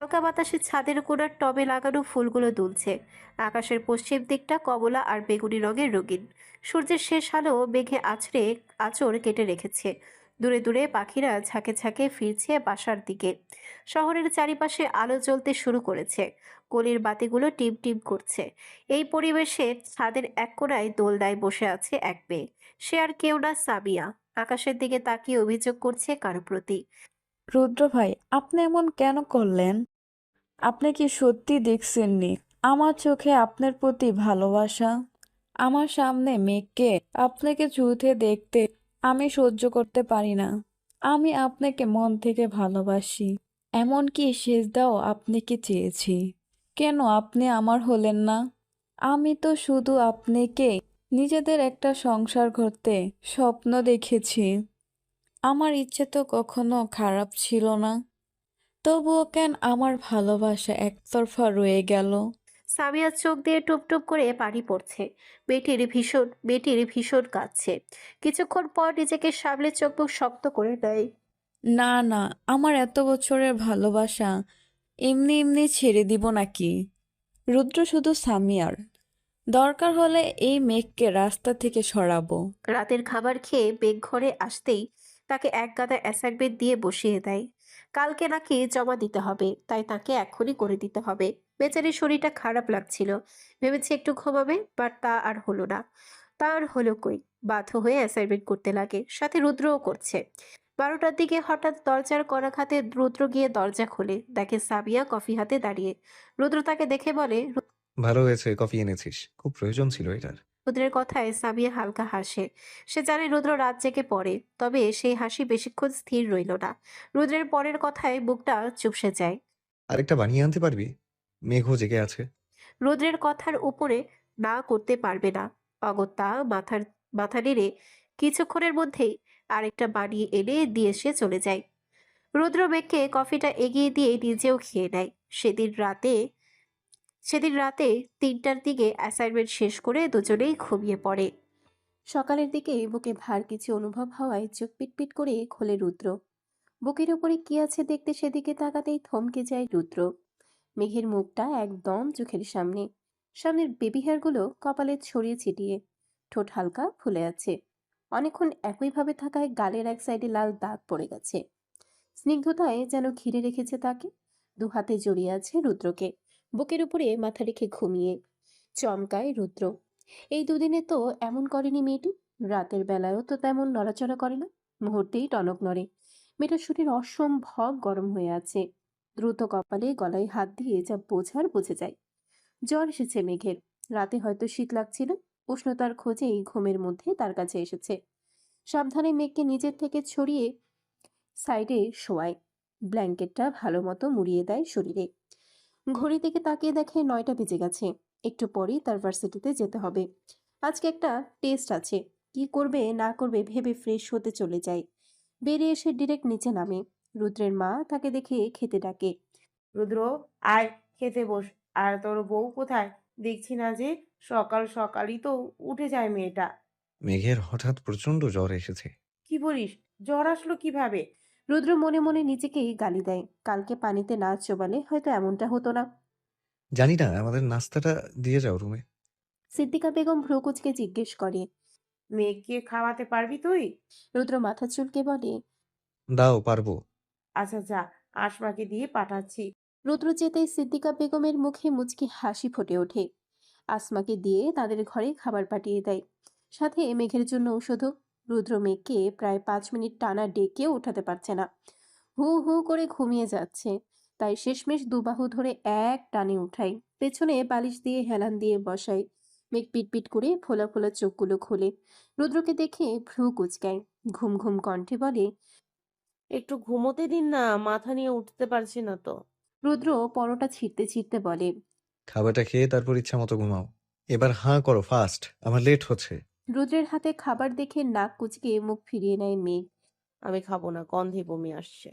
হালকা বাতাসে ছাদের কোণার টবে লাগানো ফুলগুলো দুলছে। আকাশের পশ্চিম দিকটা কমলা আর বেগুনি রঙের রঙিন। সূর্যের শেষ আলো মেঘে আছড়ে আঁচড় কেটে রেখেছে। দূরে দূরে পাখিরা ঝাঁকে ঝাঁকে ফিরছে বাসার দিকে। শহরের চারিপাশে আলো জ্বলতে শুরু করেছে। গলির বাতিগুলো টিম টিম করছে। এই পরিবেশে ছাদের এক কোণায় দোলনায় বসে আছে এক মেয়ে। সে আর কেউ না, সামিয়া। আকাশের দিকে তাকিয়ে অভিযোগ করছে কারো প্রতি। রুদ্র ভাই, আপনি এমন কেন করলেন? আপনি কি সত্যি দেখছেননি আমার চোখে আপনার প্রতি ভালোবাসা? আমার সামনে মেঘকে আপনাকে ছুঁতে দেখতে আমি সহ্য করতে পারি না। আমি আপনাকে মন থেকে ভালোবাসি। এমনকি সেজদাও আপনাকে চেয়েছি। কেন আপনি আমার হলেন না? আমি তো শুধু আপনাকে নিজেদের একটা সংসার করতে স্বপ্ন দেখেছি। আমার ইচ্ছে তো কখনো খারাপ ছিল না। তবুও কেন আমার ভালোবাসা একতরফা রয়ে গেল? সামিয়ার চোখ দিয়ে টুপ টুপ করে পানি পড়ছে। বেটির ভীষণ কাঁদছে। কিছুক্ষণ পর নিজেকে সামলে চোখ মুখ শক্ত করে নেয়। না না, আমার এত বছরের ভালোবাসা এমনি এমনি ছেড়ে দিব নাকি? রুদ্র শুধু সামিয়ার। দরকার হলে এই মেঘকে রাস্তা থেকে সরাবো। রাতের খাবার খেয়ে বেগ ঘরে আসতেই তাকে এক গাদা অ্যাসাইনমেন্ট দিয়ে বসিয়ে দেয়। কালকে নাকি জমা দিতে হবে, তাই তাকে এখনই করে দিতে হবে। বেচারির শরীরটা খারাপ লাগছিল। ভেবেছে একটু ঘুমাবে, বাট তা আর হলো না। তা আর হলো কই। বাধ্য হয়ে অ্যাসাইনমেন্ট করতে লাগে, সাথে রুদ্রও করছে। 12টার দিকে হঠাৎ দরজার কড়াঘাতে রুদ্র গিয়ে দরজা খোলে, দেখে সাবিয়া কফি হাতে দাঁড়িয়ে। রুদ্র তাকে দেখে বলে। ভালো হয়েছে কফি এনেছিস। খুব প্রয়োজন ছিল এটার। রুদ্রের কথায় সাবিয়া হালকা হাসে। সে জানে রুদ্র রাত জেগে পড়ে, তবে সেই হাসি বেশিক্ষণ স্থির রইল না। রুদ্রের পরের কথায় বুকটা চুপসে যায়। আরেকটা বানিয়ে আনতে পারবি? মেঘও জেগে আছে। রুদ্রের কথার উপরে না করতে পারবে না। অগত্যা মাথা নেড়ে কিছুক্ষণের মধ্যেই আরেকটা বানিয়ে এনে দিয়ে সে চলে যায়। রুদ্র মেঘকে কফিটা এগিয়ে দিয়ে নিজেও খেয়ে নেয়। সেদিন রাতে 3টার দিকে অ্যাসাইনমেন্ট শেষ করে দুজনেই ঘুমিয়ে পড়ে। সকালের দিকে বুকে ভার কিছু অনুভব হওয়ায় চোখ পিটপিট করে খোলে রুদ্র। বুকের উপরে কি আছে দেখতে সেদিকে তাকাতেই থমকে যায় রুদ্র। মেঘের মুখটা একদম চোখের সামনে। সামনের বেবি হেয়ারগুলো কপালে ছড়িয়ে ছিটিয়ে। ঠোঁট হালকা ফুলে আছে। অনেকক্ষণ একইভাবে থাকায় গালের এক সাইডে লাল দাগ পড়ে গেছে। স্নিগ্ধতায় যেন ঘিরে রেখেছে তাকে। দু হাতে জড়িয়ে আছে রুদ্রকে। বুকের উপরে মাথা রেখে ঘুমিয়ে চমকায় রুদ্র। এই দুদিনে তো এমন করেনি মেয়েটি। রাতের বেলায়ও তো তেমন নড়াচড়া করে না। মুহূর্তেই টনক নড়ে। মেয়েটার শরীর অসম্ভব গরম হয়ে আছে। দ্রুত কপালে গলায় হাত দিয়ে যা বোঝার বুঝে যায়। জ্বর এসেছে মেঘের। রাতে হয়তো শীত লাগছিল। উষ্ণতার খোঁজেই ঘুমের মধ্যে তার কাছে এসেছে। সাবধানে মেঘকে নিজের থেকে ছড়িয়ে সাইডে শোয়ায়। ব্ল্যাঙ্কেটটা ভালো মতো মুড়িয়ে দেয় শরীরে। ঘড়ি দিকে তাকিয়ে দেখে 9টা বেজে গেছে। একটু পরেই তার ভার্সিটিতে যেতে হবে। আজকে একটা টেস্ট আছে। কি করবে না করবে ভেবে ফ্রেশ হতে চলে যায়। বেরিয়ে এসে ডিরেক্ট নিচে নামে। রুদ্রের মা তাকে দেখে খেতে ডাকে। রুদ্র, আয় খেতে বস। আর তোর বউ কোথায়? দেখছি না যে। সকাল সকালই তো উঠে যায় মেয়েটা। মেঘের হঠাৎ প্রচন্ড জ্বর এসেছে। কি বলিস? জ্বর আসলো কিভাবে? রুদ্র মনে মনে নিজেকেই গালি দেয়। কালকে পানিতে না চোবালে হয়তো এমনটা হতো না। জানি না, আমাদের নাস্তাটা দিয়ে যাও রুমে। সিদ্দিকা বেগম ভ্রু কুঁচকে জিজ্ঞেস করে। মেয়েকে খাওয়াতে পারবি তুই? রুদ্র মাথা চুলকে বলে। দাও, পারবো। আচ্ছা যা, আসমাকে দিয়ে পাঠাচ্ছি। রুদ্র যেতেই সিদ্দিকা বেগমের মুখে মুচকি হাসি ফুটে ওঠে। আসমাকে দিয়ে তাদের ঘরে খাবার পাঠিয়ে দেয়। সাথে মেঘের জন্য ঔষধও। রুদ্র মেঘকে প্রায় 5 মিনিট টানা ডেকেও উঠাতে পারছে না। হু হু করে ঘুমিয়ে যাচ্ছে। তাই শেষমেশ দুবাহু ধরে এক টানে উঠাই। পেছনে বালিশ দিয়ে হেলান দিয়ে বসাই। মেঘ পিটপিট করে ফোলা ফোলা চোখগুলো খোলে। রুদ্রকে দেখে ভ্রু কুচকায়। ঘুম ঘুম কণ্ঠে বলে। একটু ঘুমোতে দিন না, মাথা নিয়ে উঠতে পারছি না তো। রুদ্র পরোটা ছিঁড়তে ছিঁড়তে বলে। খাবারটা খেয়ে তারপর ইচ্ছা মতো ঘুমাও। এবার হাঁ করো ফাস্ট, আমার লেট হচ্ছে। রুদ্রের হাতে খাবার দেখে নাক কুচকে মুখ ফিরিয়ে নেয় মেঘ। আমি খাবো না, গন্ধে বমি আসছে।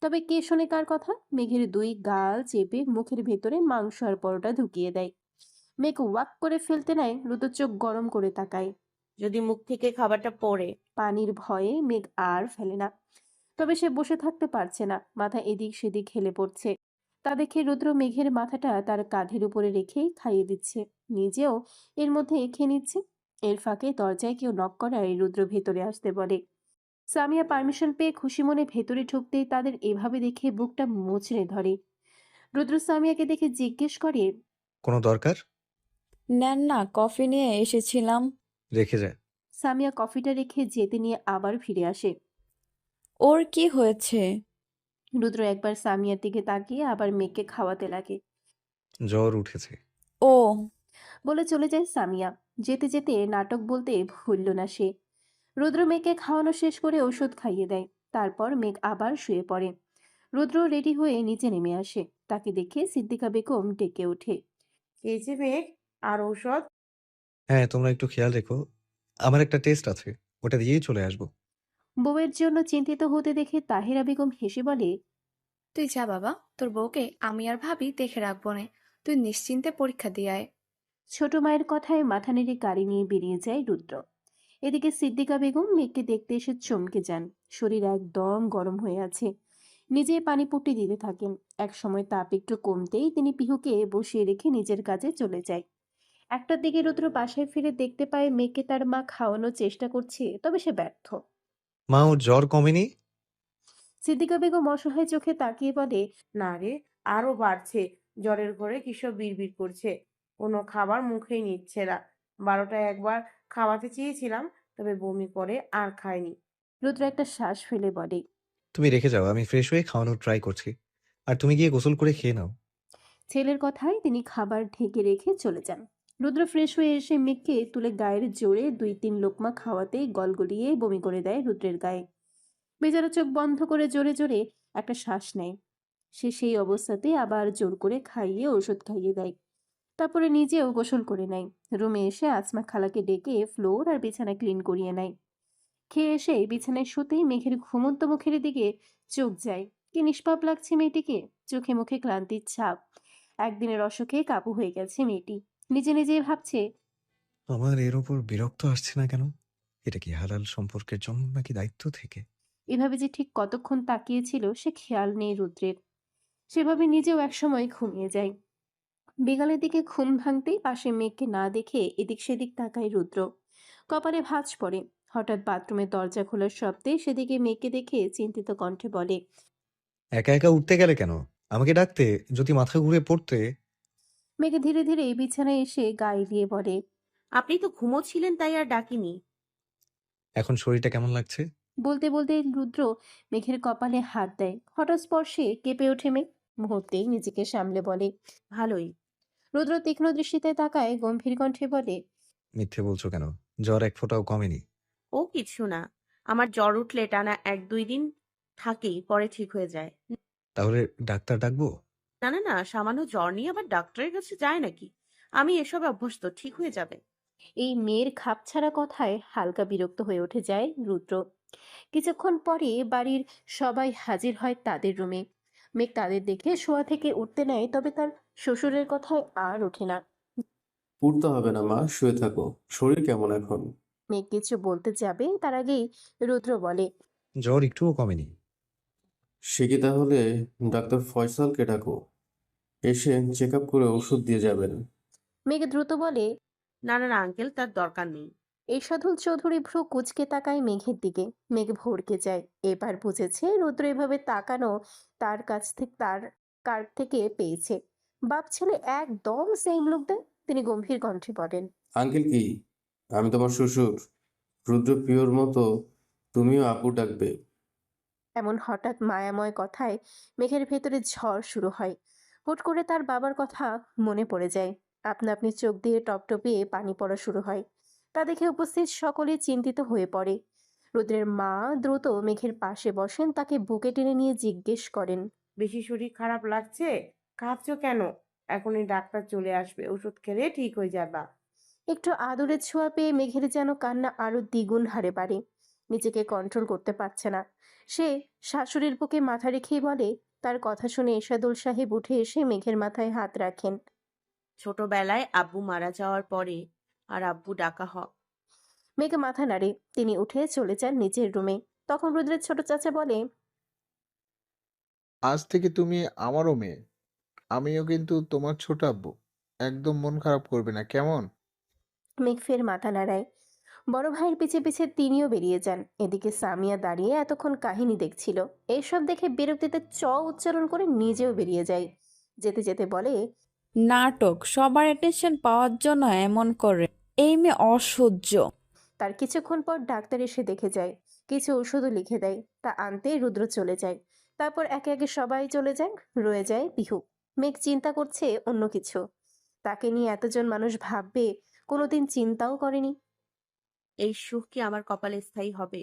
তবে কে শোনে কার কথা। মেঘের দুই গাল চেপে মুখের ভেতরে মাংস আর পরোটা ঢুকিয়ে দেয়। মেঘ ওয়াক করে ফেলতে নেয়। রুদ্র চোখ গরম করে তাকায়। যদি মুখ থেকে খাবারটা পড়ে? পানির ভয়ে মেঘ আর ফেলে না। তবে সে বসে থাকতে পারছে না। মাথা এদিক সেদিক হেলে পড়ছে। তা দেখে রুদ্র মেঘের মাথাটা তার কাঁধের উপরে রেখেই খাইয়ে দিচ্ছে, নিজেও এর মধ্যে খেয়ে নিচ্ছে। এর ফাঁকে দরজায় কেউ নক করায় রুদ্র ভেতরে আসতে বলে। সামিয়া পারমিশন পেয়ে খুশি মনে ভেতরে ঢুকতেই তাদের এভাবে দেখে বুকটা মুচড়ে ধরে। রুদ্র সামিয়াকে দেখে জিজ্ঞেস করে, কোনো দরকার? নেন না, কফি নিয়ে এসেছিলাম। রেখে যায়। সামিয়া কফিটা রেখে যেতে নিয়ে আবার ফিরে আসে। ওর কি হয়েছে? রুদ্র একবার সামিয়ার দিকে তাকিয়ে আবার মেঘকে খাওয়াতে লাগে। জ্বর উঠেছে। ও, বলে চলে যায় সামিয়া। যেতে যেতে নাটক বলতে ভুলল না সে। রুদ্র মেঘকে খাওয়ানো শেষ করে ওষুধ খাইয়ে দেয়। তারপর মেঘ আবার শুয়ে পড়ে। রুদ্র রেডি হয়ে নিচে নেমে আসে। তাকে দেখে সিদ্দিকা বেগম ডেকে ওঠে। এই যে মেঘ, আর ঔষধ? হ্যাঁ, তোমরা একটু খেয়াল রেখো। আমার একটা টেস্ট আছে, ওটা দিয়েই চলে আসবো। বউয়ের জন্য চিন্তিত হতে দেখে তাহেরা বেগম হেসে বলে, তুই যা বাবা, তোর বউকে আমি আর ভাবি দেখে রাখবো নে। তুই নিশ্চিন্তে পরীক্ষা দিয়ে আয়। ছোট মায়ের কথায় মাথা নেড়ে গাড়ি নিয়ে বেরিয়ে যায় রুদ্র। এদিকে সিদ্দিকা বেগম মেঘকে দেখতে এসে চমকে যান। শরীর একদম গরম হয়ে আছে। নিজে পানি পুটি দিতে থাকেন। এক সময় তাপ একটু কমতেই তিনি পিহুকে বসিয়ে রেখে নিজের কাজে চলে যায়। একটার দিকে রুদ্র বাসায় ফিরে দেখতে পায় মেয়েকে তার মা খাওয়ানোর চেষ্টা করছে, তবে সে ব্যর্থ। মা, ওর জ্বর কমেনি? সিদ্দিকা বেগম অসহায় চোখে তাকিয়ে বলে, না রে, আরো বাড়ছে। জ্বরের ঘরে কিসব বিড়বিড় করছে। কোনো খাবার মুখেই নিচ্ছে না। 12টায় একবার খাওয়াতে চেয়েছিলাম, তবে বমি করে আর খায়নি। রুদ্র একটা শ্বাস ফেলে বলে। তুমি রেখে যাও, আমি ফ্রেশ হয়ে খাওয়ানোর ট্রাই করছি। আর তুমি গিয়ে গোসল করে খেয়ে নাও। ছেলের কথায় তিনি খাবার ঢেকে রেখে চলে যান। রুদ্র ফ্রেশ হয়ে এসে মেঘকে তুলে গায়ের জোরে 2-3 লোকমা খাওয়াতেই গলগলিয়ে বমি করে দেয় রুদ্রের গায়ে। বেচারা চোখ বন্ধ করে জোরে জোরে একটা শ্বাস নেয়। সে সেই অবস্থাতে আবার জোর করে খাইয়ে ওষুধ খাইয়ে দেয়। তারপরে নিজেও গোসল করে নেয়। রুমে এসে আসমা খালাকে ডেকে ফ্লোর আর বিছানা ক্লিন করিয়ে নেয়। খেয়ে এসে বিছানায় শুতেই মেঘের ঘুমন্ত মুখের দিকে চোখ যায়। কি নিষ্পাপ লাগছে মেয়েটিকে, চোখে মুখে ক্লান্তির ছাপ। একদিনের অসুখে কাবু হয়ে গেছে মেয়েটি। নিজে নিজেই ভাবছে, আমার এর ওপর বিরক্ত আসছে না কেন? এটা কি হালাল সম্পর্কের জন্য নাকি দায়িত্ব থেকে? এভাবে যে ঠিক কতক্ষণ তাকিয়েছিল সে খেয়াল নেই রুদ্রের। সেভাবে নিজেও একসময় ঘুমিয়ে যায়। বিকালের দিকে ঘুম ভাঙতেই পাশে মেঘকে না দেখে এদিক সেদিক তাকায় রুদ্র। কপালে ভাঁজ পড়ে। হঠাৎ বাথরুমের দরজা খোলার শব্দে সেদিকে মেঘকে দেখে চিন্তিত কণ্ঠে বলে, একা একা উঠতে গেলে কেন? আমাকে ডাকতে, যদি মাথা ঘুরে পড়তে। মেঘ ধীরে ধীরে বিছানায় এসে গা এলিয়ে বলে। আপনি তো ঘুমোচ্ছিলেন, তাই আর ডাকিনি। এখন শরীরটা কেমন লাগছে? বলতে বলতে রুদ্র মেঘের কপালে হাত দেয়। হঠাৎ স্পর্শে কেঁপে ওঠে মেঘ। মুহূর্তেই নিজেকে সামলে বলে, ভালোই। রুদ্র তীক্ষ্ণ দৃষ্টিতে তাকায়, গম্ভীর কণ্ঠে বলে, মিথ্যে বলছো কেন? জ্বর এক ফোঁটাও কমেনি। ও কিছু না। আমার জ্বর উঠলে টানা 1-2 দিন থাকেই, পরে ঠিক হয়ে যায়। তাহলে ডাক্তার ডাকবো? না না না, সামান্য জ্বর নিয়ে আবার ডাক্তারের কাছে যায় নাকি? আমি এসবে অভ্যস্ত, ঠিক হয়ে যাবে। এই মেয়ের খাপছাড়া কথায় হালকা বিরক্ত হয়ে উঠে যায় রুদ্র। কিছুক্ষণ পরে বাড়ির সবাই হাজির হয় তাদের রুমে। মেঘ তাদের দেখে শোয়া থেকে উঠতে নেয়, তবে তার শ্বশুরের কথায় আর ওঠে না। উঠতে হবে না মা, শুয়ে থাকো। শরীর কেমন এখন? মেঘ কিছু বলতে যাবে তার আগেই রুদ্র বলে, জ্বর একটুও কমেনি। সে কি তাহলে ডাক্তার ফয়সালকে ডাকো, এসে চেক আপ করে ওষুধ দিয়ে যাবেন। মেঘ দ্রুত বলে। না না না আঙ্কেল, তার দরকার নেই। এরশাদুল চৌধুরী ভ্রু কুঁচকে তাকায় মেঘের দিকে। মেঘ ভড়কে যায়। এবার বুঝেছে রুদ্র এভাবে তাকানো তার কাছ থেকে তার কার থেকে পেয়েছে। বাপ ছেলে একদম সেম লুক দেয়। তিনি গম্ভীর কণ্ঠে বলেন, আঙ্কেল কি? আমি তোমার শ্বশুর, রুদ্র পিওর মতো তুমিও আপু ডাকবে। এমন হঠাৎ মায়াময় কথায় মেঘের ভেতরে ঝড় শুরু হয়। হুট করে তার বাবার কথা মনে পড়ে যায়। আপনা আপনি চোখ দিয়ে টপটপিয়ে পানি পড়া শুরু হয়। তা দেখে উপস্থিত সকলে চিন্তিত হয়ে পড়ে। রুদ্রের মা দ্রুত মেঘের পাশে বসেন, তাকে বুকে টেনে নিয়ে জিজ্ঞেস করেন, বেশি শরীর খারাপ লাগছে? কাঁদছো কেন? এখনই ডাক্তার চলে আসবে, ওষুধ খেলে ঠিক হয়ে যাবা। একটু আদরের ছোঁয়া পেয়ে মেঘের যেন কান্না আরো দ্বিগুণ হারে বাড়ে। নিজেকে কন্ট্রোল করতে পারছে না। সে শাশুড়ির বুকে মাথা রেখেই বলে। তার কথা শুনে এরশাদুল সাহেব উঠে এসে মেঘের মাথায় হাত রাখেন। ছোটবেলায় আব্বু মারা যাওয়ার পরে আর আব্বু ডাকা মেঘ মাথা নাড়ে। তিনি উঠে চলে যান নিজের রুমে। তখন রুদ্রের ছোট চাচা বলে, আজ থেকে তুমি আমারও মেয়ে। আমিও কিন্তু তোমার ছোট আব্বু। একদম মন খারাপ করবে না, কেমন? মেঘ ফের মাথা নাড়ায়। বড় ভাইয়ের পিছে পিছে তিনিও বেরিয়ে যান। এদিকে সামিয়া দাঁড়িয়ে এতক্ষণ কাহিনী দেখছিল। এইসব দেখে বিরক্তিতে উচ্চারণ করে নিজেও বেরিয়ে যায়। যেতে যেতে বলে, নাটক, সবার অ্যাটেনশন পাওয়ার জন্য এমন করে। এই মেয়ে অসহ্য। তার কিছুক্ষণ পর ডাক্তার এসে দেখে যায়, কিছু ওষুধও লিখে দেয়। তা আনতে রুদ্র চলে যায়। তারপর একে একে সবাই চলে যায়। রয়ে যায় পিহু। মেঘ চিন্তা করছে অন্য কিছু। তাকে নিয়ে এতজন মানুষ ভাববে, কোনোদিন চিন্তাও করেনি। এই সুখ কি আমার কপালে স্থায়ী হবে?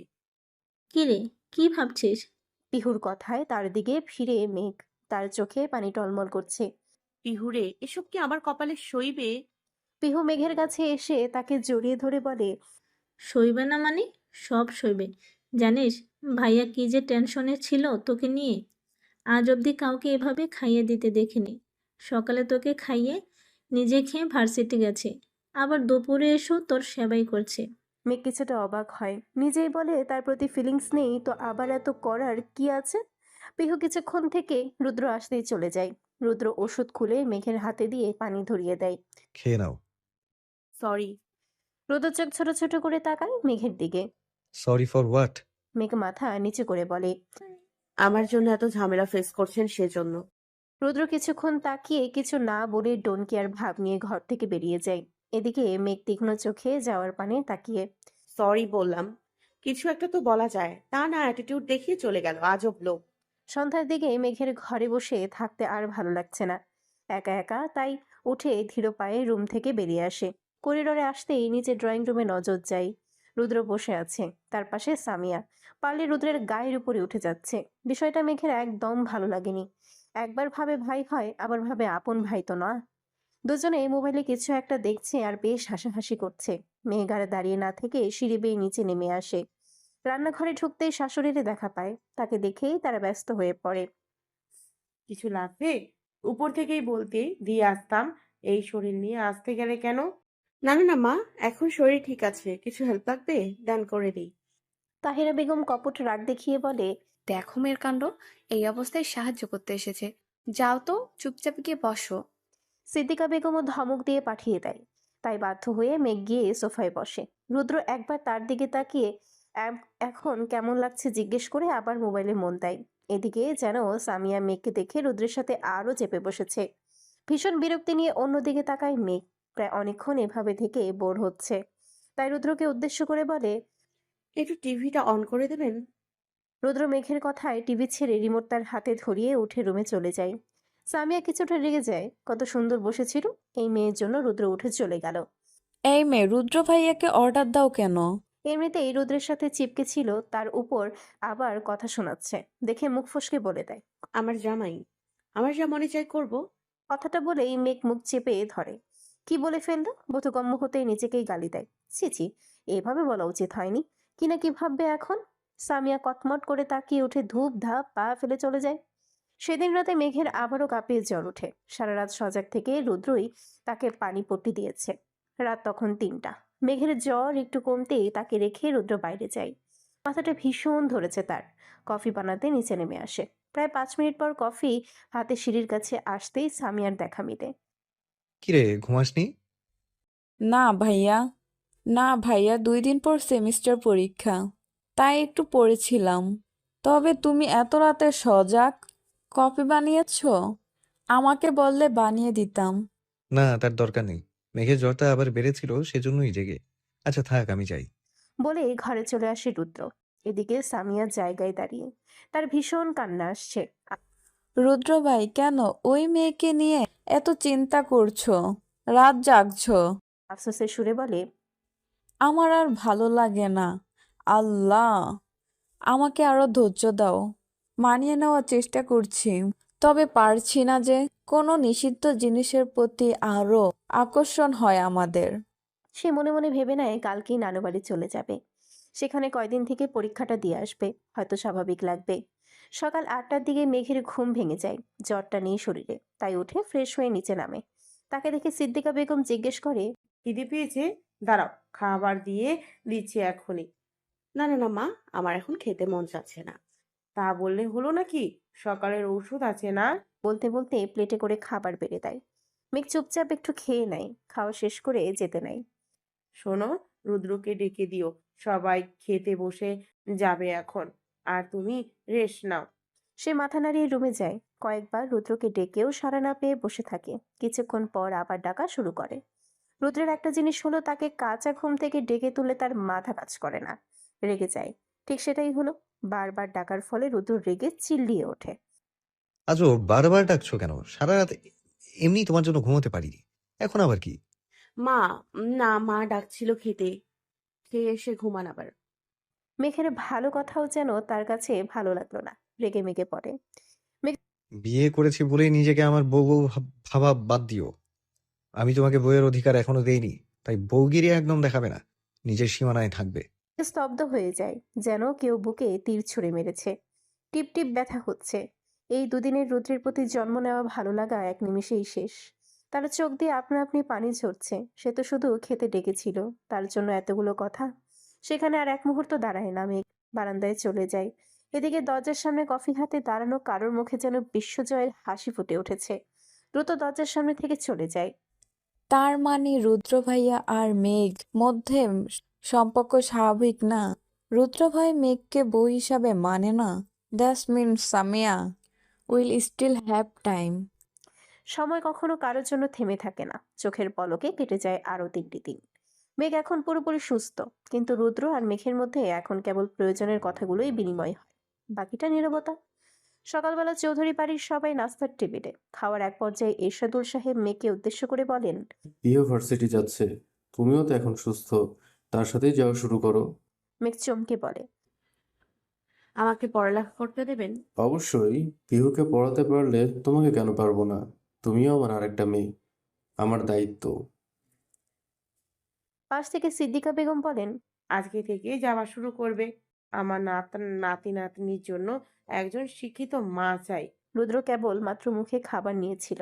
কিরে, কি ভাবছিস? পিহুর কথায় তার দিকে ফিরে মেঘ। তার চোখে পানি টলমল করছে। পিহুরে, এসব কি আমার কপালে সইবে? পিহু মেঘের কাছে এসে তাকে জড়িয়ে ধরে বলে, সইবে না মানে? সব সইবে। জানিস, ভাইয়া কি যে টেনশনে ছিল তোকে নিয়ে। আজ অবধি কাউকে এভাবে খাইয়ে দিতে দেখিনি। সকালে তোকে খাইয়ে নিজে খেয়ে ভার্সিটি গেছে, আবার দুপুরে এসেও তোর সেবাই করছে। মেঘ কিছুটা অবাক হয়। নিজেই বলে তার প্রতি ফিলিংস নেই, তো আবার এত করার কি আছে। পিহু কিছুক্ষণ থেকে রুদ্র আসতেই চলে যায়। রুদ্র ওষুধ খুলে মেঘের হাতে দিয়ে পানি ধরিয়ে দেয়। খেয়ে নাও। সরি। রুদ্র চোখ ছোট ছোট করে তাকায় মেঘের দিকে। Sorry for what? মেঘ মাথা নিচু করে বলে, আমার জন্য এত ঝামেলা ফেস করছেন সেজন্য। রুদ্র কিছুক্ষণ তাকিয়ে কিছু না বলে ডোন্ট কেয়ার ভাব নিয়ে ঘর থেকে বেরিয়ে যায়। এদিকে মেঘ তীক্ষ্ণ চোখে যাওয়ার পানে তাকিয়ে, সরি বললাম, কিছু একটা তো বলা যায়, তা না অ্যাটিটিউড দেখিয়ে চলে গেল, আজব লোক। সন্ধ্যার দিকে মেঘের ঘরে বসে থাকতে আর ভালো লাগছে না, একা একা। তাই উঠে ধীর পায়ে রুম থেকে বেরিয়ে আসে। করিডোরে আসতেই নিচে ড্রয়িং রুমে নজর যায়। রুদ্র বসে আছে, তার পাশে সামিয়া। পারলে রুদ্রের গায়ের উপরে উঠে যাচ্ছে। বিষয়টা মেঘের একদম ভালো লাগেনি। একবার ভাবে ভাই হয়, আবার ভাবে আপন ভাই তো না। দুজনে মোবাইলে কিছু একটা দেখছে আর বেশ হাসাহাসি করছে। মেঘ আর দাঁড়িয়ে না থেকে সিঁড়ি বেয়ে নিচে নেমে আসে। রান্নাঘরে ঢুকতেই শাশুড়িরে দেখা পায়। তাকে দেখেই তারা ব্যস্ত হয়ে পড়ে। কিছু লাগবে? উপর থেকেই বলতে দিয়ে আসতাম। এই শরীর নিয়ে আসতে গেলে কেন? না না না মা, এখন শরীর ঠিক আছে, কিছু হেল্প লাগবে দেন করে দিই। তাহিরা বেগম কপট রাগ দেখিয়ে বলে, দেখো মেয়ের কাণ্ড, এই অবস্থায় সাহায্য করতে এসেছে। যাও তো, চুপচাপ গিয়ে বসো। সিদ্দিকা বেগমও ধমক দিয়ে পাঠিয়ে দেয়। তাই বাধ্য হয়ে মেঘ গিয়ে সোফায় বসে। রুদ্র একবার তার দিকে তাকিয়ে এখন কেমন লাগছে জিজ্ঞেস করে আবার মোবাইলে মন দেয়। এদিকে যেন সামিয়া মেঘকে দেখে রুদ্রের সাথে আরো চেপে বসেছে। ভীষণ বিরক্তি নিয়ে অন্যদিকে তাকায় মেঘ। প্রায় অনেকক্ষণ এভাবে থেকে বোর হচ্ছে। তাই রুদ্রকে উদ্দেশ্য করে বলে, একটু টিভিটা অন করে দেবেন? রুদ্র মেঘের কথায় টিভি ছেড়ে রিমোট তার হাতে ধরিয়ে উঠে রুমে চলে যায়। সামিয়া কিছুটা রেগে যায়। কত সুন্দর বসেছিল, এই মেয়ের জন্য রুদ্র উঠে চলে গেল। এই মেয়ে, রুদ্র ভাইয়াকে অর্ডার দাও কেন? এমনিতেই রুদ্রের সাথে চিপকে ছিল, তার উপর আবার কথা শোনাচ্ছে দেখে মুখ ফসকে বলে দেয়, আমার জামাই, আমার যা মনে চাই করব। কথাটা বলেই মেঘ মুখ চেপে ধরে। কি বলে ফেললো, বোধগম্য হতেই নিজেকেই গালি দেয়। ছি ছি, এভাবে বলা উচিত হয়নি। কি না কি ভাববে এখন। সামিয়া কটমট করে তাকিয়ে উঠে ধূপ ধাপ পা ফেলে চলে যায়। সেদিন রাতে মেঘের আবারও কাঁপিয়ে জ্বর ওঠে। সারা রাত সজাগ থেকে রুদ্রই তাকে পানি পট্টি দিয়েছে। রাত তখন ৩টা। মেঘের জ্বর একটু কমতেই তাকে রেখে রুদ্র বাইরে যায়। মাথাটা ভীষণ ধরেছে তার। কফি বানাতে নিচে নেমে আসে। প্রায় ৫ মিনিট পর কফি হাতে সিঁড়ির কাছে আসতেই সামিয়ার দেখা মিলে। কিরে, ঘুমাসনি? না ভাইয়া, না ভাইয়া, 2 দিন পর সেমিস্টার পরীক্ষা, তাই একটু পড়েছিলাম। তবে তুমি এত রাতে সজাগ, কফি বানিয়েছো? আমাকে বললে বানিয়ে দিতাম। না, তার দরকার নেই। মেঘের জ্বরটা আবার বেড়েছিল, সেজন্যই জেগে। আচ্ছা থাক, আমি যাই। বলে ঘরে চলে আসে রুদ্র। এদিকে সামিয়া জায়গায় দাঁড়িয়ে। তার ভীষণ কান্না আসছে। রুদ্র ভাই, কেন ওই মেয়েকে নিয়ে এত চিন্তা করছো, রাত জাগছো? আফসোসের সুরে বলে, আমার আর ভালো লাগে না। আল্লাহ, আমাকে আরো ধৈর্য দাও। মানিয়ে নেওয়ার চেষ্টা করছি, তবে পারছি না যে। কোনো নিষিদ্ধ জিনিসের প্রতি আরো আকর্ষণ হয় আমাদের। সে মনে মনে ভেবে নেয় কালকেই নানু বাড়ি চলে যাবে। সেখানে কয়দিন থেকে পরীক্ষাটা দিয়ে আসবে, হয়তো স্বাভাবিক লাগবে। সকাল ৮টার দিকে মেঘের ঘুম ভেঙে যায়। জ্বরটা নেই শরীরে, তাই উঠে ফ্রেশ হয়ে নিচে নামে। তাকে দেখে সিদ্দিকা বেগম জিজ্ঞেস করে, খিদে পেয়েছে? দাঁড়াও, খাবার দিয়ে দিচ্ছি এখনই। না না না মা, আমার এখন খেতে মন চাচ্ছে না। তা বললে হলো নাকি? সকালের ওষুধ আছে না? বলতে বলতে প্লেটে করে খাবার বেড়ে দেয়। মেঘ চুপচাপ একটু খেয়ে নেয়, খাওয়া শেষ করে যেতে নেয়। শোনো, রুদ্রকে ডেকে দিও, সবাই খেতে বসে যাবে এখন, আর তুমি রেস্ট নাও। সে মাথা নাড়িয়ে রুমে যায়। কয়েকবার রুদ্রকে ডেকেও সাড়া না পেয়ে বসে থাকে। কিছুক্ষণ পর আবার ডাকা শুরু করে। রুদ্রের একটা জিনিস হলো, তাকে কাঁচা ঘুম থেকে ডেকে তুলে তার মাথা কাজ করে না, রেগে যায়। ঠিক সেটাই হলো। বারবার ডাকার ফলে রুদ্র রেগে চিল্লিয়ে ওঠে। আজও বারবার ডাকছো কেন? সারা রাত এমনি তোমার জন্য ঘুমোতে পারিনি, এখন আবার কি? মা, না, মা ডাকছিল খেতে। খেয়ে এসে ঘুমান আবার। মেঘের ভালো কথাও যেন তার কাছে ভালো লাগলো না, রেগে মেগে পড়ে। বিয়ে করেছি বলেই নিজেকে আমার বউ বউ ভাবা বাদ দিও। আমি তোমাকে বইয়ের অধিকার এখনো দেইনি, তাই বউগিরি একদম দেখাবে না, নিজের সীমানায় থাকবে। স্তব্ধ হয়ে যায়, যেন কেউ বুকে তীর ছুঁড়ে মেরেছে। টিপ টিপ ব্যথা হচ্ছে। এই দুদিনের রুদ্রের প্রতি জন্ম নেওয়া ভালো লাগা এক নিমিষেই শেষ। তার চোখ দিয়ে আপনা আপনি পানি ঝরছে। সে তো শুধু খেতে ডেকেছিল, তার জন্য এতগুলো কথা। সেখানে আর এক মুহূর্ত দাঁড়ায় না মেঘ, বারান্দায় চলে যায়। এদিকে দরজার সামনে কফি হাতে দাঁড়ানো কারোর মুখে যেন বিশ্বজয়ের হাসি ফুটে উঠেছে। দ্রুত দরজার সামনে থেকে চলে যায়। তার মানে রুদ্র ভাইয়া আর মেঘ মধ্যে সম্পর্ক স্বাভাবিক না? রুদ্র ভাই মেঘকে বউ হিসাবে মানে না? That means Samia will still have time. সময় কখনো কারোর জন্য থেমে থাকে না। চোখের পলকে কেটে যায় আরো 3টি দিন। মেঘ এখন পুরোপুরি সুস্থ, কিন্তু রুদ্র আর মেঘের মধ্যে এখন কেবল প্রয়োজনের কথাগুলোই বিনিময় হয়, বাকিটা নীরবতা। সকালবেলা চৌধুরী বাড়ির সবাই নাস্তার টেবিলে। খাওয়ার এক পর্যায়ে এরশাদুল সাহেব মেঘকে উদ্দেশ্য করে বলেন, প্রিয় ভার্সিটি যাচ্ছে, তুমিও তো এখন সুস্থ, তার সাথেই যাওয়া শুরু করো। মেঘ চমকে বলে, আমাকে পড়ালেখা করতে দেবেন? অবশ্যই, পিহুকে পড়াতে পারলে তোমাকে কেন পারবো না? তুমিও আমার আরেকটা মেয়ে, আমার দায়িত্ব। পাশ থেকে সিদ্দিকা বেগম বলেন, আজকে থেকে যাওয়া শুরু করবে। আমার নাতি নাতনির জন্য একজন শিক্ষিত মা চাই। রুদ্র কেবল মাত্র মুখে খাবার নিয়েছিল,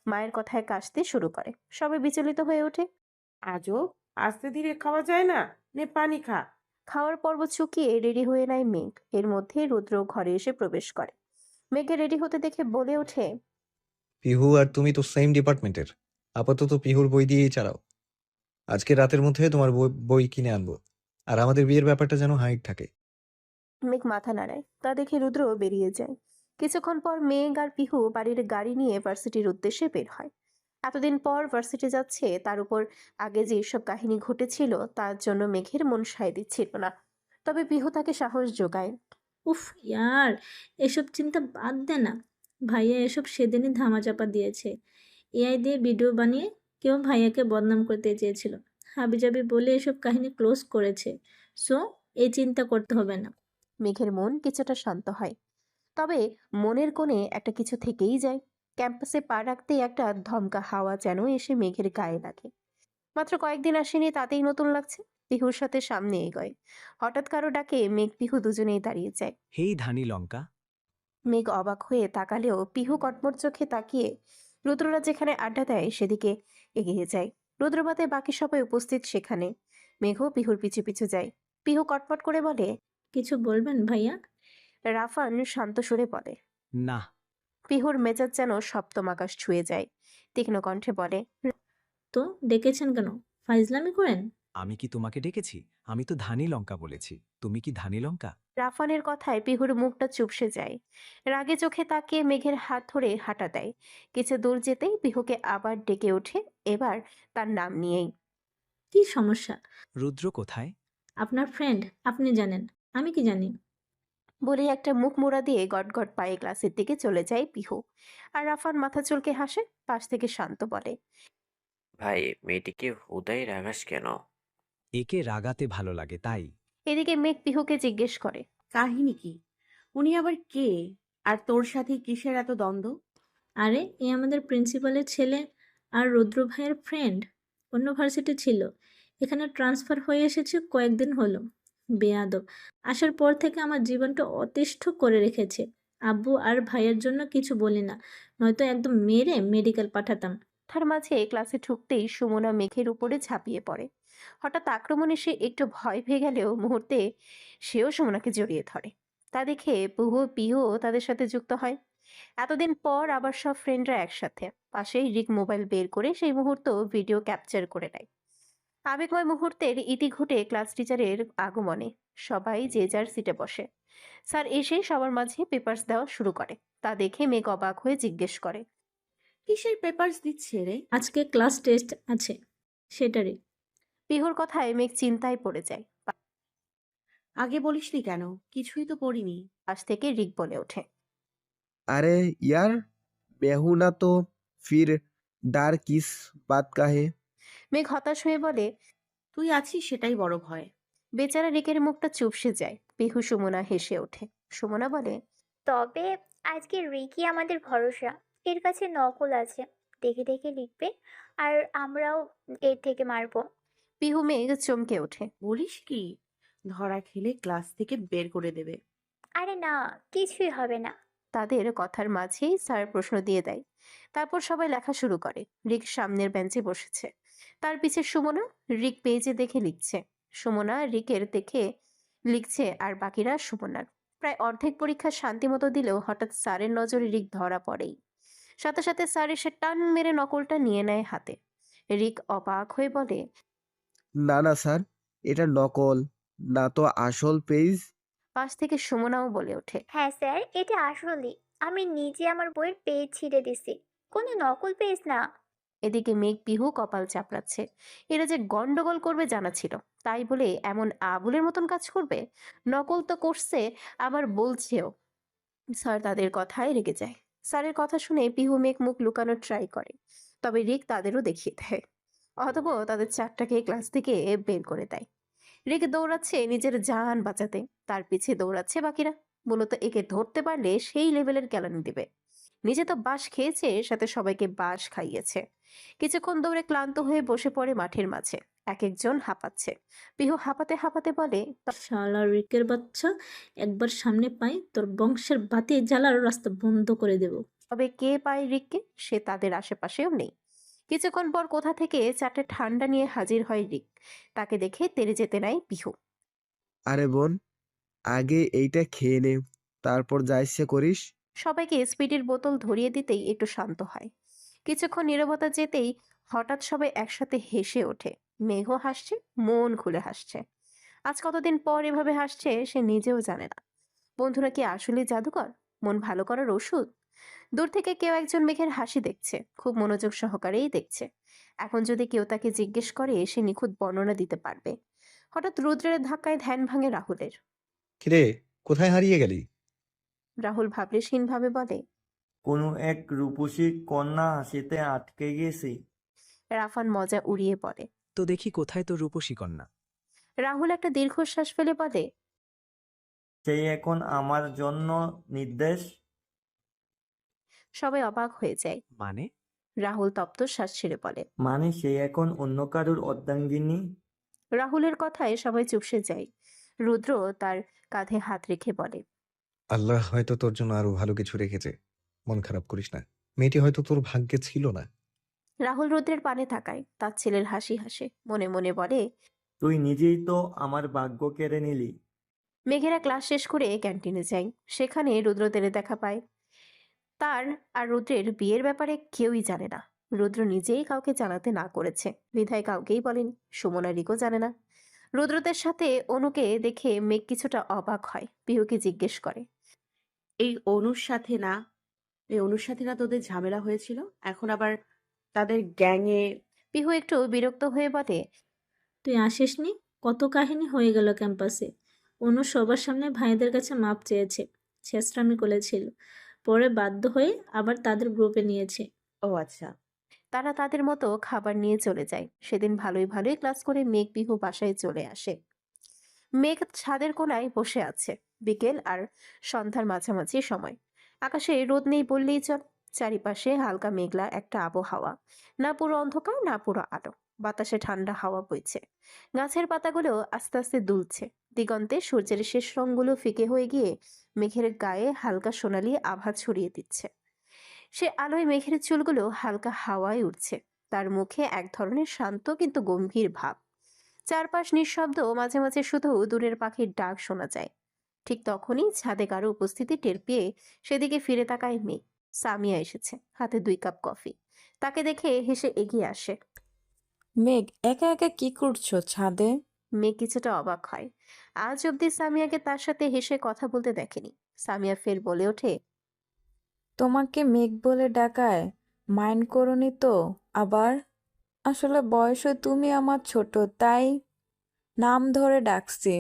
মায়ের কথায় কাশতে শুরু করে। সবাই বিচলিত হয়ে ওঠে। আজও আস্তে ধীরে খাওয়া যায় না, নে পানি খা। খাওয়ার পর্ব চুকিয়ে রেডি হয়ে নেয় মেঘ। এর মধ্যে রুদ্র ঘরে এসে প্রবেশ করে। মেঘকে রেডি হতে দেখে বলে ওঠে, পিহু আর তুমি তো সেম ডিপার্টমেন্টের, আপাতত পিহুর বই দিয়েই চালাও। আজকে রাতের মধ্যে তোমার বই কিনে আনবো, আর আমাদের বিয়ের ব্যাপারটা যেন হাইট থাকে। মেঘ মাথা নাড়ায়। তা দেখে রুদ্র বেরিয়ে যায়। কিছুক্ষণ পর মেঘ আর পিহু বাড়ির গাড়ি নিয়ে ভার্সিটির উদ্দেশ্যে বের হয়। এতদিন পর ভার্সিটি যাচ্ছে, তার উপর আগে যে সব কাহিনী ঘটেছিল তার জন্য মেঘের মন সায় দিচ্ছিল না। তবে পিহু তাকে সাহস যোগায়। উফ ইয়ার, এসব চিন্তা বাদ দে না। ভাইয়া এসব সেদিনই ধামাচাপা দিয়েছে। এআই দিয়ে ভিডিও বানিয়ে কেউ ভাইয়াকে বদনাম করতে চেয়েছিল, হাবিজাবি বলে এসব কাহিনী ক্লোজ করেছে। সো এই চিন্তা করতে হবে না। মেঘের মন কিছুটা শান্ত হয়, তবে মনের কোণে একটা কিছু থেকেই যায়। ক্যাম্পাসে পা রাখতেই একটা ধমকা হাওয়া যেন এসে মেঘের গায়ে লাগে। মাত্র কয়েকদিন আসেনি, তাতেই নতুন লাগছে। পিহুর সাথে সামনে এগোয়। হঠাৎ কারো ডাকে মেঘ পিহু দুজনেই দাঁড়িয়ে যায়। হেই ধানি লঙ্কা। মেঘ অবাক হয়ে তাকালেও পিহু কটমট চোখে তাকিয়ে রুদ্ররা যেখানে আড্ডা দেয় সেদিকে এগিয়ে যায়। রুদ্রবাদে বাকি সবাই উপস্থিত সেখানে। মেঘও পিহুর পিছু পিছু যায়। পিহু কটমট করে বলে, কিছু বলবেন ভাইয়া? রাফান শান্ত সুরে বলে। না। পিহুর মেজাজ যেন সপ্তম আকাশ ছুঁয়ে যায়। তীক্ষ্ণ কণ্ঠে বলে, তো ডেকেছেন কেন? ফাইজলামি করেন? আমি কি তোমাকে ডেকেছি? আমি তো ধানি লঙ্কা বলেছি, তুমি কি ধানি লঙ্কা? রাফানের কথায় পিহুর মুখটা চুপসে যায়। রাগে চোখে তাকিয়ে মেঘের হাত ধরে হাঁটা দেয়। কিছু দূর যেতেই পিহুকে আবার ডেকে ওঠে, এবার তার নাম নিয়েই। কি সমস্যা? রুদ্র কোথায়? আপনার ফ্রেন্ড, আপনি জানেন, আমি কি জানি? বলে একটা মুখ মোড়া দিয়ে গটগট পায়ে ক্লাসের দিকে চলে যায় পিহু। আর রাফান মাথা চুলকে হাসে। পাশ থেকে শান্ত বলে, ভাই, মেয়েটিকে হুদাই রাগাস কেন? একে রাগাতে ভালো লাগে তাই। এদিকে মেঘ পিহুকে জিজ্ঞেস করে, কাহিনী কি? উনি আবার কে? আর তোর সাথে কিসের এত দ্বন্দ্ব? আরে এ আমাদের প্রিন্সিপালের ছেলে আর রুদ্র ভাইয়ের ফ্রেন্ড। অন্য ভার্সিটি ছিল, এখানে ট্রান্সফার হয়ে এসেছে কয়েকদিন হলো। বেয়াদব, আসার পর থেকে আমার জীবনটা অতিষ্ঠ করে রেখেছে। আব্বু আর ভাইয়ের জন্য কিছু বলি না, নয়তো একদম মেরে মেডিকেল পাঠাতাম। তার মাঝে ক্লাসে ঢুকতেই সুমনা মেঘের উপরে ঝাঁপিয়ে পড়ে। হঠাৎ আক্রমণে সে একটু ভয় পেয়ে গেলেও মুহূর্তে সেও সুমনাকে জড়িয়ে ধরে। তা দেখে পিহু তাদের সাথে যুক্ত হয়। এতদিন পর আবার সব ফ্রেন্ডরা একসাথে। পাশেই রিক মোবাইল বের করে সেই মুহূর্ত ভিডিও ক্যাপচার করে নেয়। আবেগময় মুহূর্তের ইতি ঘটে ক্লাস টিচারের আগমনে। সবাই যে যার সিটে বসে। স্যার এসে সবার মাঝে পেপারস দেওয়া শুরু করে। তা দেখে মেঘ অবাক হয়ে জিজ্ঞেস করে, কিসের পেপারস দিচ্ছে রে? আজকে ক্লাস টেস্ট আছে সেটারই। পিহুর কথায় মেঘ চিন্তায় পড়ে যায়। আগে বলিসনি কেন? কিছুই তো পড়িনি। পাশ থেকে রিক বলে ওঠে, अरे यार मैं हूं ना तो फिर डर किस बात का है। মেঘ হতাশ হয়ে বলে, তুই আছিস সেটাই বড় ভয়। বেচারা রিকের মুখটা চুপসে যায়। পিহু সুমনা হেসে ওঠে। সুমনা বলে, তবে আজকে রিকি আমাদের ভরসা। এর কাছে নকল আছে, দেখে দেখে লিখবে, আর আমরাও এর থেকে মারবো। পিহু মেঘ চমকে ওঠে। বলিস কি? ধরা খেলে ক্লাস থেকে বের করে দেবে। আরে না, কিছুই হবে না। তাদের কথার মাঝেই স্যার প্রশ্ন দিয়ে দেয়। তারপর সবাই লেখা শুরু করে। রিক সামনের বেঞ্চে বসেছে। তার পিছে সুমনা। রিক পেজে দেখে লিখছে, সুমনা রিকের দেখে লিখছে, আর বাকিরা সুমনার। প্রায় অর্ধেক পরীক্ষা শান্তিমতো দিলেও হঠাৎ স্যারের নজরে রিক ধরা পড়েই। সাথে সাথে স্যার এসে টান মেরে নকলটা নিয়ে নেয় হাতে। রিক অবাক হয়ে বলে, না না স্যার, এটা নকল না তো আসল পেজ। পাশ থেকে সুমনাও বলে ওঠে, হ্যাঁ স্যার, এটা আসলেই। আমি নিজে আমার বইয়ের পেজ ছিঁড়ে দিছি, কোনো নকল পেজ না। এদিকে মেঘ পিহু কপাল চাপড়াচ্ছে। এরা যে গন্ডগোল করবে জানা ছিল, তাই বলে এমন আবুলের মতন কাজ করবে? নকল তো করছে, আবার বলছেও। স্যার তাদের কথায় রেগে যায়। স্যারের কথা শুনে পিহু মেঘ মুখ লুকানোর ট্রাই করে, তবে রিক তাদেরও দেখিয়ে দেয়। অতঃপর তাদের চারটাকে ক্লাস থেকে বের করে দেয়। রিক দৌড়াচ্ছে নিজের জান বাঁচাতে, তার পিছে দৌড়াচ্ছে বাকিরা। মূলত একে ধরতে পারলে সেই লেভেলের কেলানি দিবে। নিজে তো বাঁশ খেয়েছে, সাথে সবাইকে বাঁশ খাইয়েছে। কিছুক্ষণ দৌড়ে ক্লান্ত হয়ে বসে পড়ে মাঠের মাঝে। এক একজন হাঁপাচ্ছে। পিহু হাঁপাতে হাঁপাতে বলে, শালা রিকের বাচ্চা, একবার সামনে পাই তোর বংশের বাতি জ্বালার রাস্তা বন্ধ করে দেব। তবে কে পায় রিককে? সে তাদের আশেপাশেও নেই। কিছুক্ষণ পর কোথা থেকে চারটে ঠান্ডা নিয়ে হাজির হয় রিক। তাকে দেখে তেড়ে যেতে নাই পিহু। আরে বোন, আগে এইটা খেয়ে নে, তারপর যা ইচ্ছে করিস। সবাইকে স্পিডের বোতল ধরিয়ে দিতেই একটু শান্ত হয়। কিছুক্ষণ নীরবতা যেতেই হঠাৎ সবাই একসাথে হেসে ওঠে। মেঘও হাসছে, মন খুলে হাসছে। আজ কতদিন পর এভাবে হাসছে সে নিজেও জানে না। বন্ধুরা কি আসলে জাদুকর? মন ভালো করার ওষুধ? দূর থেকে কেউ একজন মেঘের হাসি দেখছে, খুব মনোযোগ সহকারেই দেখছে। এখন যদি কেউ তাকে জিজ্ঞেস করে সে নিখুঁত বর্ণনা দিতে পারবে। হঠাৎ রুদ্রের ধাক্কায় ধ্যান ভাঙে রাহুলের। কিরে, কোথায় হারিয়ে গেলি? রাহুল ভাবলেশহীনভাবে বলে, কোনো এক রূপসী কন্যা হাসিতে আটকে গেছি। রাফান মজা উড়িয়ে পড়ে। তো দেখি কোথায় তোর রূপসী কন্যা? রাহুল একটা দীর্ঘশ্বাস ফেলে বলে, সেই এখন আমার জন্য নির্দেশ। সবাই অবাক হয়ে যায়। মানে? রাহুল তপ্ত শ্বাস ছেড়ে বলে, মানে সে এখন অন্য কারুর অর্ধাঙ্গিনী। রাহুলের কথায় সবাই চুপসে যায়। রুদ্র তার কাঁধে হাত রেখে বলে, আল্লাহ হয়তো তোর জন্য আরো ভালো কিছু রেখেছে। মন খারাপ করিস না, মেয়েটি হয়তো তোর ভাগ্যে ছিল না। রাহুল রুদ্রের পানে তাকায়। তার ছেলের হাসি হাসে, মনে মনে বলে, তুই নিজেই তো আমার ভাগ্য কেড়ে নিলি। মেঘেরা ক্লাস শেষ করে ক্যান্টিনে যায়। সেখানে রুদ্রদের দেখা পায়। তার আর রুদ্রের বিয়ের ব্যাপারে কেউই জানে না। রুদ্র নিজেই কাউকে জানাতে না করেছে, বিধায় কাউকেই বলেনি। সুমনা রিকও জানে না। রুদ্রদের সাথে অনুকে দেখে মেঘ কিছুটা অবাক হয়। পিহুকে জিজ্ঞেস করে, এই অনুর সাথে না? এই অনুর সাথে না তোদের ঝামেলা হয়েছিল? এখন আবার তাদের গ্যাংয়ে? পিহু একটু বিরক্ত হয়ে বলে, তুই আসিসনি? কত কাহিনী হয়ে গেল ক্যাম্পাসে। অনু সবার সামনে ভাইদের কাছে মাপ চেয়েছে, ছেঁচড়ামি করেছিল, পরে বাধ্য হয়ে আবার তাদের গ্রুপে নিয়েছে। ও আচ্ছা। তারা তাদের মতো খাবার নিয়ে চলে যায়। সেদিন ভালোই ভালোই ক্লাস করে মেঘ পিহু বাসায় চলে আসে। মেঘ ছাদের কোনায় বসে আছে। বিকেল আর সন্ধ্যার মাঝামাঝি সময়। আকাশে রোদ নেই বললেই চল। চারিপাশে হালকা মেঘলা একটা আবহাওয়া। না পুরো অন্ধকার, না পুরো আলো। বাতাসে ঠান্ডা হাওয়া বইছে। গাছের পাতাগুলো আস্তে আস্তে দুলছে। দিগন্তে সূর্যের শেষ রংগুলো ফিকে হয়ে গিয়ে মেঘের গায়ে হালকা সোনালি আভা ছড়িয়ে দিচ্ছে। সে আলোয় মেঘের চুলগুলো হালকা হাওয়ায় উঠছে। তার মুখে এক ধরনের শান্ত কিন্তু গম্ভীর ভাব। চারপাশ নিঃশব্দ, মাঝে মাঝে শুধু দূরের পাখির ডাক শোনা যায়। ঠিক তখনই ছাদে কারো উপস্থিতি টের পেয়ে সেদিকে ফিরে তাকায় মেঘ। সামিয়া এসেছে, হাতে 2 কাপ কফি। তাকে দেখে হেসে এগিয়ে আসে। মেঘ, একা একা কি করছো ছাদে? মেঘ কিছুটা অবাক হয়। আজ অব্দি সামিয়াকে তার সাথে হেসে কথা বলতে দেখেনি। সামিয়া ফের বলে ওঠে, তোমাকে মেঘ বলে ডাকায় মাইন্ড করোনি তো আবার? আসলে বয়সে তুমি আমার ছোট, তাই নাম ধরে ডাকছি।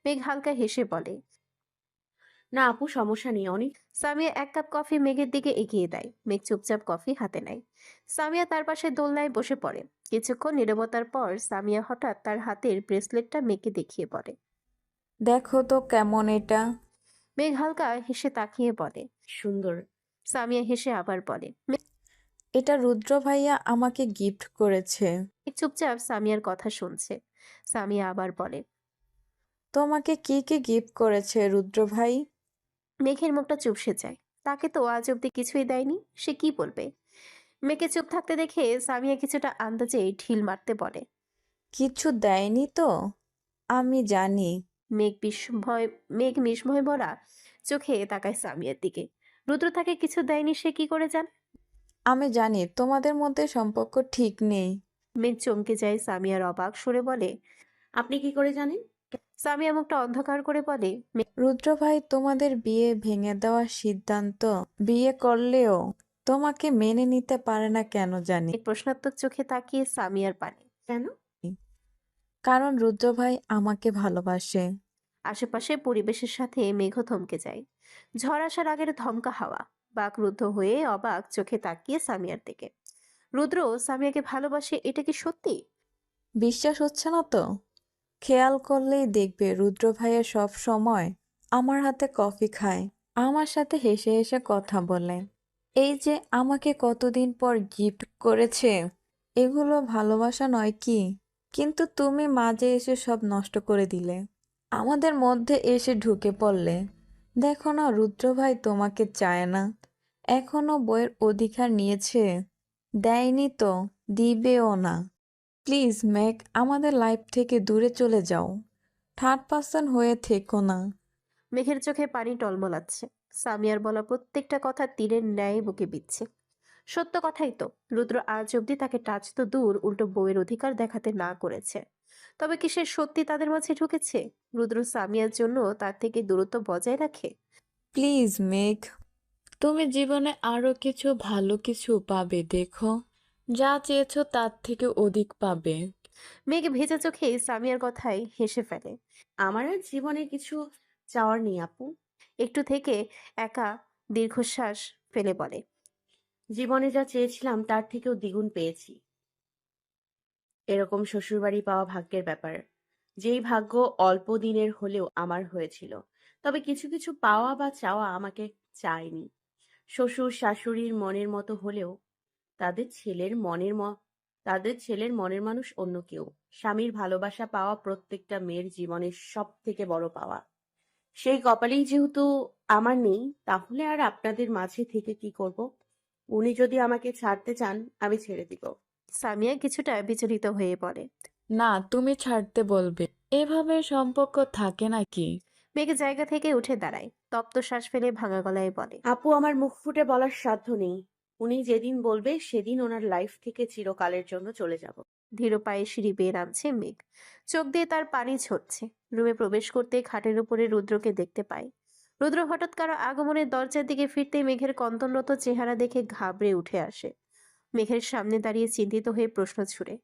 মেঘ হালকা হেসে বলে। না আপু, সমস্যা নেই অনেক। সামিয়া 1 কাপ কফি মেঘের দিকে এগিয়ে দেয়। মেঘ চুপচাপ কফি হাতে নেয়। সামিয়া তার পাশে দোলনায় বসে পড়ে। কিছুক্ষণ নীরবতার পর সামিয়া হঠাৎ তার হাতের ব্রেসলেটটা মেঘকে দেখিয়ে বলে। দেখো তো কেমন এটা। মেঘ হালকা হেসে তাকিয়ে বলে। সুন্দর। সামিয়া হেসে আবার বলে। এটা রুদ্র ভাইয়া আমাকে গিফট করেছে। মেঘ চুপচাপ সামিয়ার কথা শুনছে। সামিয়া আবার বলে। তোমাকে কি কি গিফট করেছে রুদ্র ভাই? মেঘের মুখটা চুপসে যায়। তাকে তো আজ অব্দি কিছুই দেয়নি, সে কি বলবে? মেঘকে চুপ থাকতে দেখে সামিয়া কিছুটা আন্দাজে ঢিল মারতে বলে। কিছু দেয়নি তো? আমি জানি। মেঘ বিস্ময় ভরা চোখে তাকায় সামিয়ার দিকে। রুদ্র তাকে কিছু দেয়নি সে কি করে জানে? আমি জানি তোমাদের মধ্যে সম্পর্ক ঠিক নেই। মেঘ চমকে যায় সামিয়ার অবাক সুরে বলে। আপনি কি করে জানেন? সামিয়া মুখটা অন্ধকার করে বলে। রুদ্র ভাই তোমাদের বিয়ে ভেঙে দেওয়ার সিদ্ধান্ত বিয়ে করলেও তোমাকে মেনে নিতে পারে না কেন জানি। প্রশ্নাত্মক চোখে তাকিয়ে সামিয়ার পানে। কেন? কারণ রুদ্র ভাই আমাকে ভালোবাসে। আশেপাশে পরিবেশের সাথে মেঘ থমকে যায়। ঝড় আসার আগের ধমকা হাওয়া। বাকরুদ্ধ হয়ে অবাক চোখে তাকিয়ে সামিয়ার দিকে। রুদ্র সামিয়াকে ভালোবাসে, এটা কি সত্যি? বিশ্বাস হচ্ছে না তো? খেয়াল করলেই দেখবে রুদ্র ভাইয়া সব সময় আমার হাতে কফি খায়, আমার সাথে হেসে হেসে কথা বলে। এই যে আমাকে কতদিন পর গিফট করেছে, এগুলো ভালোবাসা নয় কি? কিন্তু তুমি মাঝে এসে সব নষ্ট করে দিলে, আমাদের মধ্যে এসে ঢুকে পড়লে। দেখো না রুদ্র ভাই তোমাকে চায় না, এখনো বইয়ের অধিকার নিয়েছে। দেয়নি তো, দিবেও না। প্লিজ মেঘ, আমাদের লাইফ থেকে দূরে চলে যাও, থার্ড পার্সন হয়ে থেকো না। মেঘের চোখে পানি টলমলাচ্ছে। সামিয়ার বলা প্রত্যেকটা কথা তীরের ন্যায় বুকে বিচ্ছে। সত্য কথাই তো, রুদ্র আজ অব্দি তাকে টাচ তো দূর, উল্টো বউয়ের অধিকার দেখাতে না করেছে। তবে কি সে সত্যি তাদের মাঝে ঢুকেছে? রুদ্র সামিয়ার জন্য তার থেকে দূরত্ব বজায় রাখে। প্লিজ মেঘ, তুমি জীবনে আরো কিছু ভালো কিছু পাবে, দেখো যা চেয়েছো তার থেকে অধিক পাবে। মেঘ ভেজা চোখে সামিয়ার কথায় হেসে ফেলে। আমার আর জীবনে কিছু চাওয়ার নেই আপু। একটু থেকে একা দীর্ঘশ্বাস ফেলে বলে। জীবনে যা চেয়েছিলাম তার থেকেও দ্বিগুণ পেয়েছি। এরকম শ্বশুরবাড়ি পাওয়া ভাগ্যের ব্যাপার। যেই ভাগ্য অল্প দিনের হলেও আমার হয়েছিল। তবে কিছু কিছু পাওয়া বা চাওয়া আমাকে চায়নি। শ্বশুর শাশুড়ির মনের মতো হলেও তাদের ছেলের মনের মানুষ অন্য কেউ। স্বামীর ভালোবাসা পাওয়া প্রত্যেকটা মেয়ের জীবনের সব থেকে বড় পাওয়া। সেই কপালেই যেহেতু আমার নেই, তাহলে আর আপনাদের মাঝে থেকে কি করব? উনি যদি আমাকে ছাড়তে চান আমি ছেড়ে দিব। সামিয়া কিছুটা বিচলিত হয়ে পড়ে। না, তুমি ছাড়তে বলবে, এভাবে সম্পর্ক থাকে নাকি? মেঘ জায়গা থেকে উঠে দাঁড়ায়, তপ্ত শ্বাস ফেলে ভাঙা গলায় বলে। আপু, আমার মুখ ফুটে বলার সাধ্য নেই। উনি যেদিন বলবে সেদিন ওনার লাইফ থেকে চিরকালের জন্য চলে যাব। ধীর পায়ে সিঁড়ি বেয়ে নামছে মেঘ। চোখ দিয়ে তার পানি ঝরছে। রুমে প্রবেশ করতে খাটের উপরে রুদ্রকে দেখতে পায়। রুদ্র হঠাৎ কারো আগমনের দরজার দিকে ফিরতে মেঘের কন্তনরত চেহারা দেখে ঘাবড়ে উঠে আসে। মেঘের সামনে দাঁড়িয়ে চিন্তিত হয়ে প্রশ্ন ছুড়ে।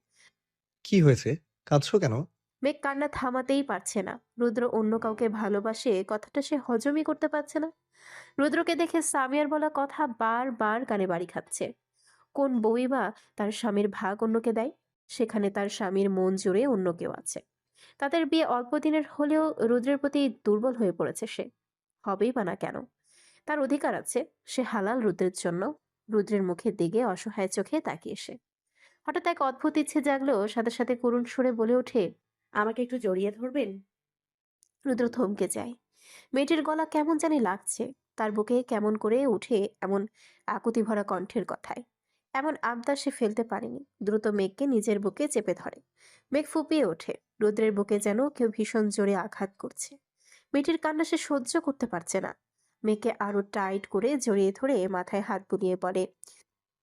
কি হয়েছে? কাঁদছো কেন? মেঘ কান্না থামাতেই পারছে না। রুদ্র অন্য কাউকে ভালোবাসে, কথাটা সে হজমই করতে পারছে না। রুদ্রকে দেখে সামিয়ার বলা কথা বারবার কানে বাড়ি খাচ্ছে। কোন বউই বা তার স্বামীর ভাগ অন্যকে দেয়? সেখানে তার স্বামীর মন জুড়ে অন্য কেউ আছে। তাদের বিয়ে অল্প দিনের হলেও রুদ্রের প্রতি দুর্বল হয়ে পড়েছে সে। হবেই বা না কেন? তার অধিকার আছে, সে হালাল রুদ্রের জন্য। রুদ্রের মুখের দিকে অসহায় চোখে তাকিয়ে সে। হঠাৎ এক অদ্ভুত ইচ্ছে জাগলো, সাথে সাথে করুণ সুরে বলে ওঠে। আমাকে একটু জড়িয়ে ধরবেন? রুদ্র থমকে যায়। মেয়েটির গলা কেমন জানি লাগছে। তার বুকে কেমন করে উঠে এমন আকুতি ভরা কণ্ঠের কথায়। এমন আবদার সে ফেলতে পারেনি। দ্রুত মেঘকে নিজের বুকে চেপে ধরে। মেঘ ফুপিয়ে ওঠে। রুদ্রের বুকে যেন কেউ ভীষণ জোরে আঘাত করছে। মেয়েটির কান্না সে সহ্য করতে পারছে না। মেয়েকে আরো টাইট করে জড়িয়ে ধরে মাথায় হাত বুলিয়ে বলে।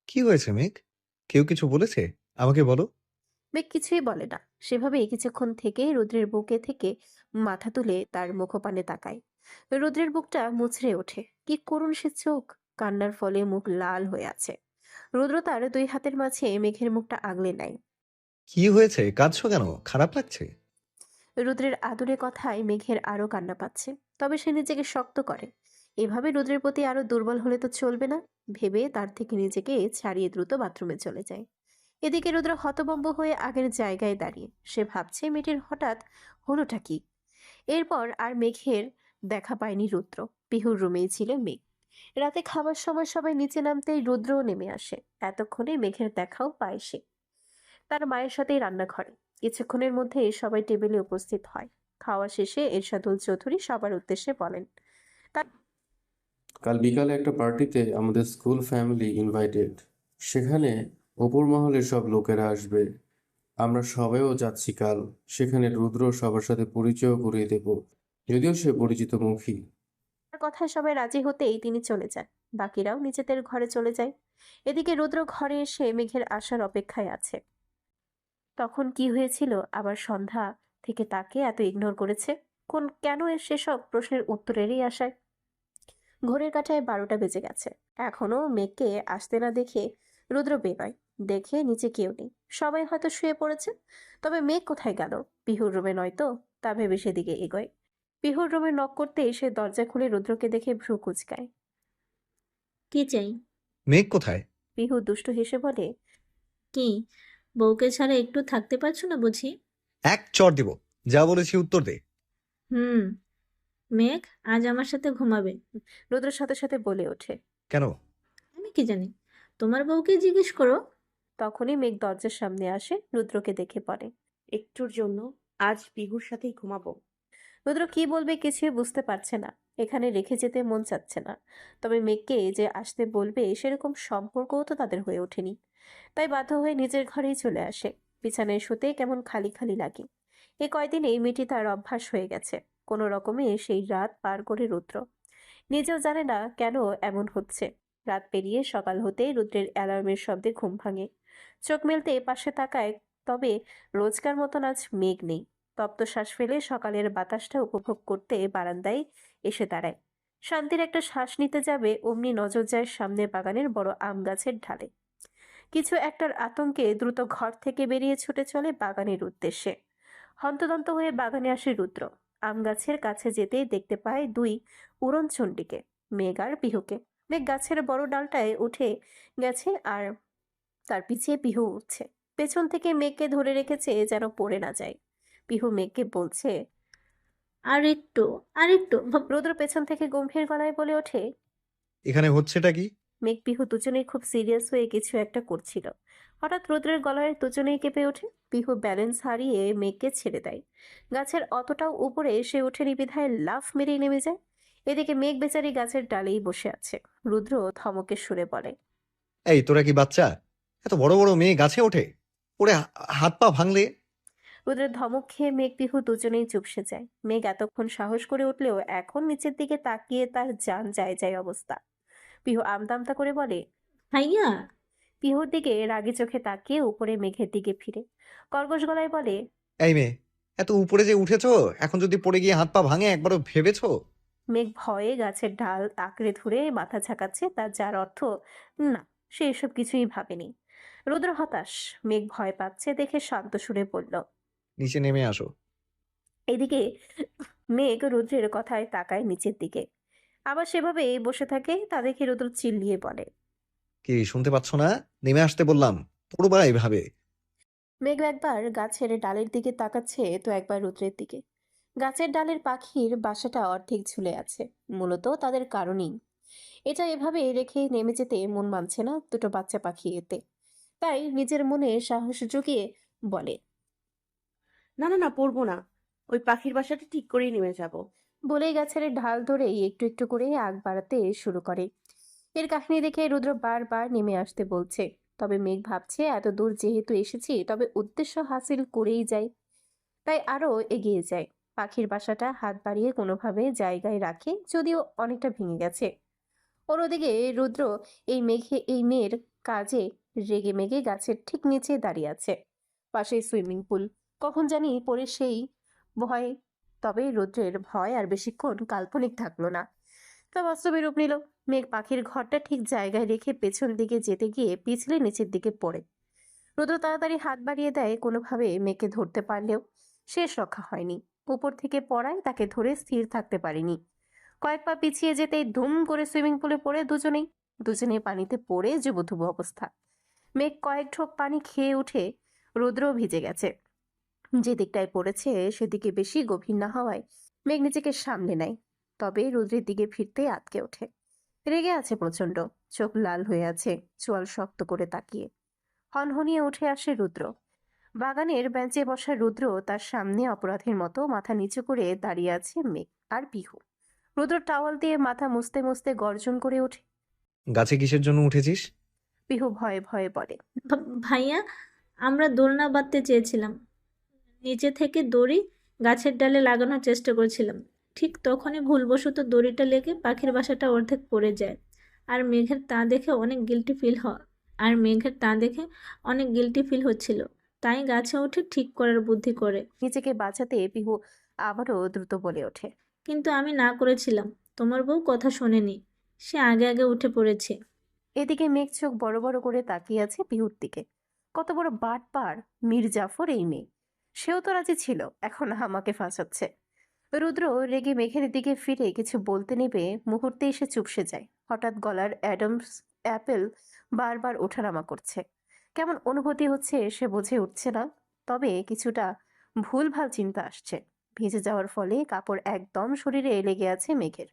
কি হয়েছে মেঘ? কেউ কিছু বলেছে? আমাকে বলো। মেঘ কিছুই বলে না। সেভাবেই কিছুক্ষণ থেকে রুদ্রের বুকে থেকে মাথা তুলে তার মুখপানে তাকায়। রুদ্রের বুকটা মুচড়ে ওঠে। কি করুণ সে চোখ! কান্নার ফলে মুখ লাল হয়ে আছে। রুদ্র তার দুই হাতের মাঝে মেঘের মুখটা আগলে নেয়। কি হয়েছে? কাঁদছো কেন? খারাপ লাগছে? রুদ্রের আদুরে কথায় মেঘের আরো কান্না পাচ্ছে। তবে সে নিজেকে শক্ত করে। এভাবে রুদ্রের প্রতি আরো দুর্বল হলে তো চলবে না ভেবে তার থেকে নিজেকে ছাড়িয়ে দ্রুত বাথরুমে চলে যায়। এদিকে রুদ্র হতভম্ব হয়ে আগের জায়গায় দাঁড়িয়ে সে ভাবছে মেয়েটির হঠাৎ হলোটা কি। এরপর আর মেঘের দেখা পায়নি রুদ্র। পিহুর রুমেই ছিল মেঘ। রাতে খাবার সময় সবাই নিচে নামতেই রুদ্রও নেমে আসে। এতক্ষণে মেঘের দেখাও পায় সে তার মায়ের সাথেই রান্নাঘরে। কিছুক্ষণের মধ্যে সবাই টেবিলে উপস্থিত হয়। খাওয়া শেষে এরশাদুল চৌধুরী সবার উদ্দেশ্যে বলেন, কাল বিকালে একটা পার্টিতে আমাদের স্কুল ফ্যামিলি ইনভাইটেড। সেখানে ওপর মহলের সব লোকেরা আসবে। আমরা সবাইও যাচ্ছি কাল। সেখানে রুদ্র সবার সাথে পরিচয় করিয়ে দেব, যদিও সে পরিচিত মুখী। তার কথায় সবাই রাজি হতেই তিনি চলে যান। বাকিরাও নিজেদের ঘরে চলে যায়। এদিকে রুদ্র ঘরে এসে মেঘের আসার অপেক্ষায় আছে। তখন কি হয়েছিল আবার সন্ধ্যা থেকে তাকে এত ইগনোর করেছে? কেন সেসব প্রশ্নের উত্তরেরই আশায়? ঘড়ির কাঁটায় 12টা বেজে গেছে। এখনো মেঘকে আসতে না দেখে রুদ্র বেরোয়। দেখে নিচে কেউ নেই। সবাই হয়তো শুয়ে পড়েছে। তবে মেঘ কোথায় গেল? পিহুর রুমে নয়তো? তা ভেবে সেদিকে এগোয়। পিহুর রুমে নক করতে এসে দরজা খুলে রুদ্রকে দেখে ভ্রু কুঁচকায়। কি চাই? মেঘ কোথায়? পিহু দুষ্টু হেসে বলে, কি, বউকে ছাড়া একটু থাকতে পারছো না বুঝি? এক চড় দিব। যা বলেছি উত্তর দে। হুম। মেঘ আজ আমার সাথে ঘুমাবে। রুদ্রের সাথে সাথে বলে ওঠে। কেন? আমি কি জানি, তোমার বউকে জিজ্ঞেস করো। তখনই মেঘ দরজার সামনে আসে, রুদ্রকে দেখে পড়ে। একটুর জন্য আজ পিহুর সাথেই ঘুমাবো। রুদ্র কি বলবে কিছুই বুঝতে পারছে না। এখানে রেখে যেতে মন চাচ্ছে না। তবে মেঘকে যে আসতে বলবে সেরকম সম্পর্কও তো তাদের হয়ে ওঠেনি। তাই বাধ্য হয়ে নিজের ঘরেই চলে আসে। বিছানায় শুতে কেমন খালি খালি লাগে। এ কয়দিনে মেয়েটি তার অভ্যাস হয়ে গেছে। কোনো রকমে সেই রাত পার করে রুদ্র নিজেও জানে না কেন এমন হচ্ছে। রাত পেরিয়ে সকাল হতেই রুদ্রের অ্যালার্মের শব্দে ঘুম ভাঙে। চোখ মেলতে পাশে তাকায়। তবে রোজকার মতন আজ মেঘ নেই। তপ্ত শ্বাস ফেলে সকালের বাতাসটা উপভোগ করতে বারান্দায় এসে দাঁড়ায়। শান্তির একটা শ্বাস নিতে যাবে অমনি নজর যায় সামনের বাগানের বড় আম গাছের ঢালে। কিছু একটার আতঙ্কে দ্রুত ঘর থেকে বেরিয়ে ছুটে চলে বাগানের উদ্দেশ্যে। হন্তদন্ত হয়ে বাগানে আসে রুদ্র। আম গাছের কাছে যেতেই দেখতে পায় দুই উড়নচণ্ডীকে, মেঘ আর পিহুকে। মেঘ গাছের বড় ডালটায় উঠে গেছে আর তার পিছিয়ে পিহু উঠছে। পেছন থেকে মেঘকে ধরে রেখেছে যেন পড়ে না যায়। পিহু মেঘকে বলছে, আর একটু, আর একটু। রুদ্র পেছন থেকে গম্ভীর গলায় বলে ওঠে। এখানে হচ্ছেটা কি? মেঘ পিহু দুজনেই খুব সিরিয়াস হয়ে কিছু একটা করছিল। হঠাৎ রুদ্রের গলায় দুজনেই কেঁপে ওঠে। পিহু ব্যালেন্স হারিয়ে মেঘকে ছেড়ে দেয়। গাছের অতটাও উপরে সে ওঠেনি বিধায় লাফ মেরেই নেমে যায়। এদিকে মেঘ বেচারি গাছের ডালেই বসে আছে। রুদ্র ধমকের সুরে বলে, এই তোরা কি বাচ্চা? এত বড় বড় মেয়ে গাছে ওঠে? ওরে হাত পা ভাঙলে? রুদ্রের ধমক খেয়ে মেঘ পিহু দুজনেই চুপসে যায়। মেঘ এতক্ষণ সাহস করে উঠলেও এখন নিচের দিকে তাকিয়ে তার জান যায় যায় অবস্থা। পিহু আমতামতা করে বলে, ভাইয়া। পিহুর দিকে রাগী চোখে তাকিয়ে উপরে মেঘের দিকে ফিরে কর্কশ গলায় বলে, এই মেয়ে, এত উপরে যে উঠেছো, এখন যদি পড়ে গিয়ে হাত পা ভাঙে একবারও ভেবেছো? মেঘ ভয়ে গাছের ডাল আঁকড়ে ধরে মাথা ঝাঁকাচ্ছে, তার যার অর্থ না, সে এসব কিছুই ভাবেনি। রুদ্র হতাশ। মেঘ ভয় পাচ্ছে দেখে শান্ত সুরে বলল। নিচে নেমে আসো। এদিকে মেঘ রুদ্রের কথায় তাকায় নিচের দিকে। আবার সেভাবেই বসে থাকে। তা দেখে রুদ্র চিল্লিয়ে বলে, কি শুনতে পাচ্ছ না? নেমে আসতে বললাম। পড়বা এইভাবে। মেঘ একবার গাছের ডালের দিকে তাকাচ্ছে তো একবার রুদ্রের দিকে। গাছের ডালের পাখির বাসাটা অর্ধেক ঝুলে আছে। মূলত তাদের কারণেই এটা এভাবে রেখে নেমে যেতে মন মানছে না দুটো বাচ্চা পাখি এতে। তাই নিজের মনে সাহস জুগিয়ে বলে, না না না, পড়বো না। ওই পাখির বাসাটা ঠিক করেই নেমে যাব। বলেই গাছের ঢাল ধরেই একটু একটু করে আগ বাড়াতে শুরু করে। এর কাহিনী দেখে রুদ্র বারবার নেমে আসতে বলছে। তবে মেঘ ভাবছে এত দূর যেহেতু এসেছি তবে উদ্দেশ্য হাসিল করেই যাই। তাই আরো এগিয়ে যায়। পাখির বাসাটা হাত বাড়িয়ে কোনোভাবে জায়গায় রাখে, যদিও অনেকটা ভেঙে গেছে। অন্যদিকে রুদ্র এই মেয়ের কাজে রেগে মেগে গাছের ঠিক নিচে দাঁড়িয়ে আছে। পাশে সুইমিং পুল, কখন জানি পড়ে সেই ভয়। তবে রুদ্রের ভয় আর বেশিক্ষণ কাল্পনিক থাকলো না, তা বাস্তবে রূপ নিল। মেঘ পাখির ঘরটা ঠিক জায়গায় রেখে পেছন দিকে যেতে গিয়ে পিছলে নিচের দিকে পড়ে। রুদ্র তাড়াতাড়ি হাত বাড়িয়ে দেয়, কোনোভাবে মেঘকে ধরতে পারলেও শেষ রক্ষা হয়নি। উপর থেকে পড়ায় তাকে ধরে স্থির থাকতে পারেনি। কয়েক পা পিছিয়ে যেতেই ধুম করে সুইমিং পুলে পড়ে দুজনেই পানিতে পড়ে জুবুথুবু অবস্থা। মেঘ কয়েক ঢোক পানি খেয়ে উঠে রুদ্রও ভিজে গেছে। যে দিকটায় পড়েছে সেদিকে বেশি গভীর না হওয়ায় মেঘ নিজেকে সামলে নেয়, তবে রুদ্রের দিকে ফিরতেই আটকে ওঠে। রেগে আছে প্রচন্ড, চোখ লাল হয়ে আছে, চোয়াল শক্ত করে তাকিয়ে হনহনিয়ে উঠে আসে রুদ্র। বাগানের বেঞ্চে বসা রুদ্র, তার সামনে অপরাধীর মতো মাথা নিচু করে দাঁড়িয়ে আছে মেঘ আর পিহু। রুদ্র টাওয়াল দিয়ে মাথা মুছতে মুছতে গর্জন করে ওঠে। গাছে কিসের জন্য উঠেছিস? পিহু ভয়ে ভয়ে বলে, ভাইয়া, আমরা দোলনা বাঁধতে চেয়েছিলাম। নিচে থেকে দড়ি গাছের ডালে লাগানোর চেষ্টা করছিলাম। ঠিক তখনই ভুলবশত দড়িটা লেগে পাখির বাসাটা অর্ধেক পড়ে যায়। আর মেঘের তা দেখে অনেক গিল্টি ফিল হচ্ছিল। তাই গাছে উঠে ঠিক করার বুদ্ধি করে। নিজেকে বাঁচাতে পিহু আবারও দ্রুত বলে ওঠে, কিন্তু আমি না করেছিলাম। তোমার বউ কথা শোনেনি, সে আগে আগে উঠে পড়েছে। এদিকে মেঘ চোখ বড় বড় করে তাকিয়ে আছে পিহুর দিকে। কত বড় বাটপার মীর জাফর এই মেয়ে! সেও তো রাজি ছিল, এখন আমাকে ফাঁসাচ্ছে। রুদ্র রেগে মেঘের দিকে ফিরে কিছু বলতে নেবে, মুহূর্তে এসে চুপসে যায়। হঠাৎ গলার অ্যাডামস অ্যাপেল বারবার ওঠানামা করছে। কেমন অনুভূতি হচ্ছে সে বুঝে উঠছে না, তবে কিছুটা ভুলভাল চিন্তা আসছে। ভিজে যাওয়ার ফলে কাপড় একদম শরীরে লেগে আছে মেঘের।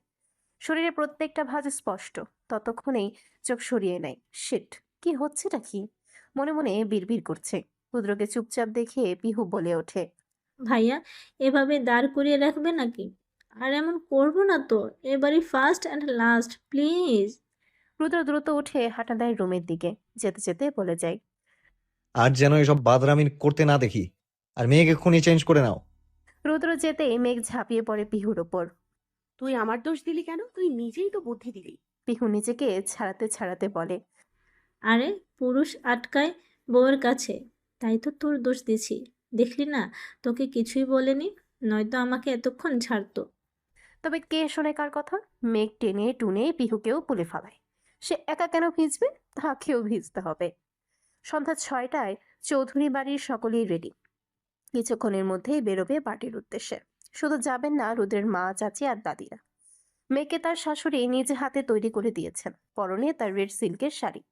শরীরে প্রত্যেকটা ভাঁজ স্পষ্ট। ততক্ষণেই চোখ সরিয়ে নেয়। শিট, কি হচ্ছেটা কি? মনে মনে বিড়বিড় করছে। রুদ্রকে চুপচাপ দেখে পিহু বলে ওঠে, ভাইয়া, এভাবে দাঁড় করিয়ে রাখবে নাকি? আর এমন করবো না তো, এবারই ফার্স্ট অ্যান্ড লাস্ট, প্লিজ। রুদ্র দ্রুত উঠে হাঁটা দেয় রুমের দিকে। যেতে যেতে বলে যায়, আর যেন এসব বাদরামি করতে না দেখি। আর মেয়েকে এক্ষুনি চেঞ্জ করে নাও। রুদ্র যেতেই মেঘ ঝাঁপিয়ে পড়ে পিহুর ওপর। তুই আমার দোষ দিলি কেন? তুই নিজেই তো বুদ্ধি দিলি। পিহু নিজেকে ছাড়াতে ছাড়াতে বলে, আরে, পুরুষ আটকায় বউয়ের কাছে, তাই তো তোর দোষ দিছি। দেখলি না, তোকে কিছুই বলেনি, নয়তো আমাকে এতক্ষণ ছাড়তো। তবে কে শোনে কার কথা? মেঘ টেনে টুনে পিহুকেও পুলে ফেলায়। সে একা কেন ভিজবে? তাকেও ভিজতে হবে। সন্ধ্যা 6টায় চৌধুরী বাড়ির সকলেই রেডি। কিছুক্ষণের মধ্যেই বেরোবে পার্টির উদ্দেশ্যে। শুধু যাবেন না রুদ্রের মা, চাচি আর দাদিরা। মেয়েকে তার শাশুড়ি নিজে হাতে তৈরি করে দিয়েছেন। পরনে তার রেড সিল্কের শাড়ি,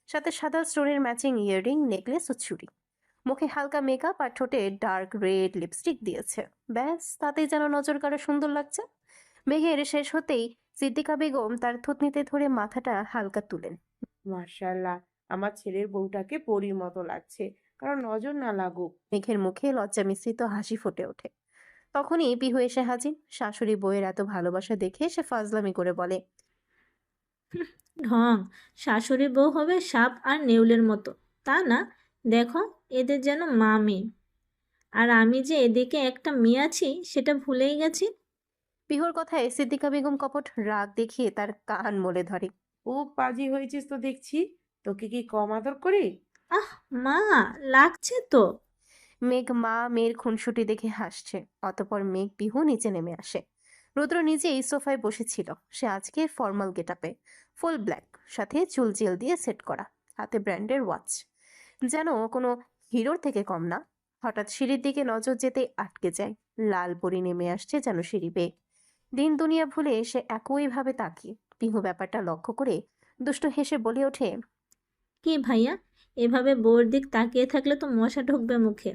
সাথে সাদা স্টোনের ম্যাচিং ইয়াররিং, নেকলেস ও চুড়ি। মুখে হালকা মেকআপ আর ঠোঁটে ডার্ক রেড লিপস্টিক দিয়েছে। ব্যাস, তাতেই যেন নজর কাড়া সুন্দর লাগছে। মেঘের শেষ হতেই সিদ্দিকা বেগম তার থুতনিতে ধরে মাথাটা হালকা তুলেন। মার্শাল্লাহ, আমার ছেলের বউটাকে পরীর মতো লাগছে, কারণ নজর না লাগুক। মেঘের মুখে লজ্জা মিশ্রিত হাসি ফুটে ওঠে। তখনই পিহু এসে হাজির। শাশুড়ি বউয়ের এত ভালোবাসা দেখে সে ফাজলামি করে বলে, ঢং, শাশুড়ি বউ হবে সাপ আর নেউলের মতো তা না। দেখো, এদের যেন মা মেয়ে। আর আমি যে এদিকে একটা মেয়ে আছি সেটা ভুলেই গেছি। পিহুর কথায় সিদ্দিকা বেগম কপট রাগ দেখিয়ে তার কান মলে ধরে। খুব পাজি হয়েছিস তো দেখছি। তোকে কি কম আদর করি? আহ মা, লাগছে তো। মেঘ মা মেয়ের খুনসুটি দেখে হাসছে। অতপর মেঘ পিহু নিচে নেমে আসে। রুদ্র নিজেই সোফায় বসেছিল। সে আজকে ফর্মাল গেটআপে, ফুল ব্ল্যাক, সাথে চুল জেল দিয়ে সেট করা, হাতে ব্র্যান্ডের ওয়াচ, যেন কোনো হিরোর থেকে কম না। হঠাৎ সিঁড়ির দিকে নজর যেতে আটকে যায়। লাল পরি নেমে আসছে যেন সিঁড়ি বেয়ে। দিন দুনিয়া ভুলে সে একইভাবে তাকিয়ে। পিহু ব্যাপারটা লক্ষ্য করে দুষ্ট হেসে বলে ওঠে, কি ভাইয়া, এভাবে বউর দিক তাকিয়ে থাকলে তো মশা ঢুকবে মুখে।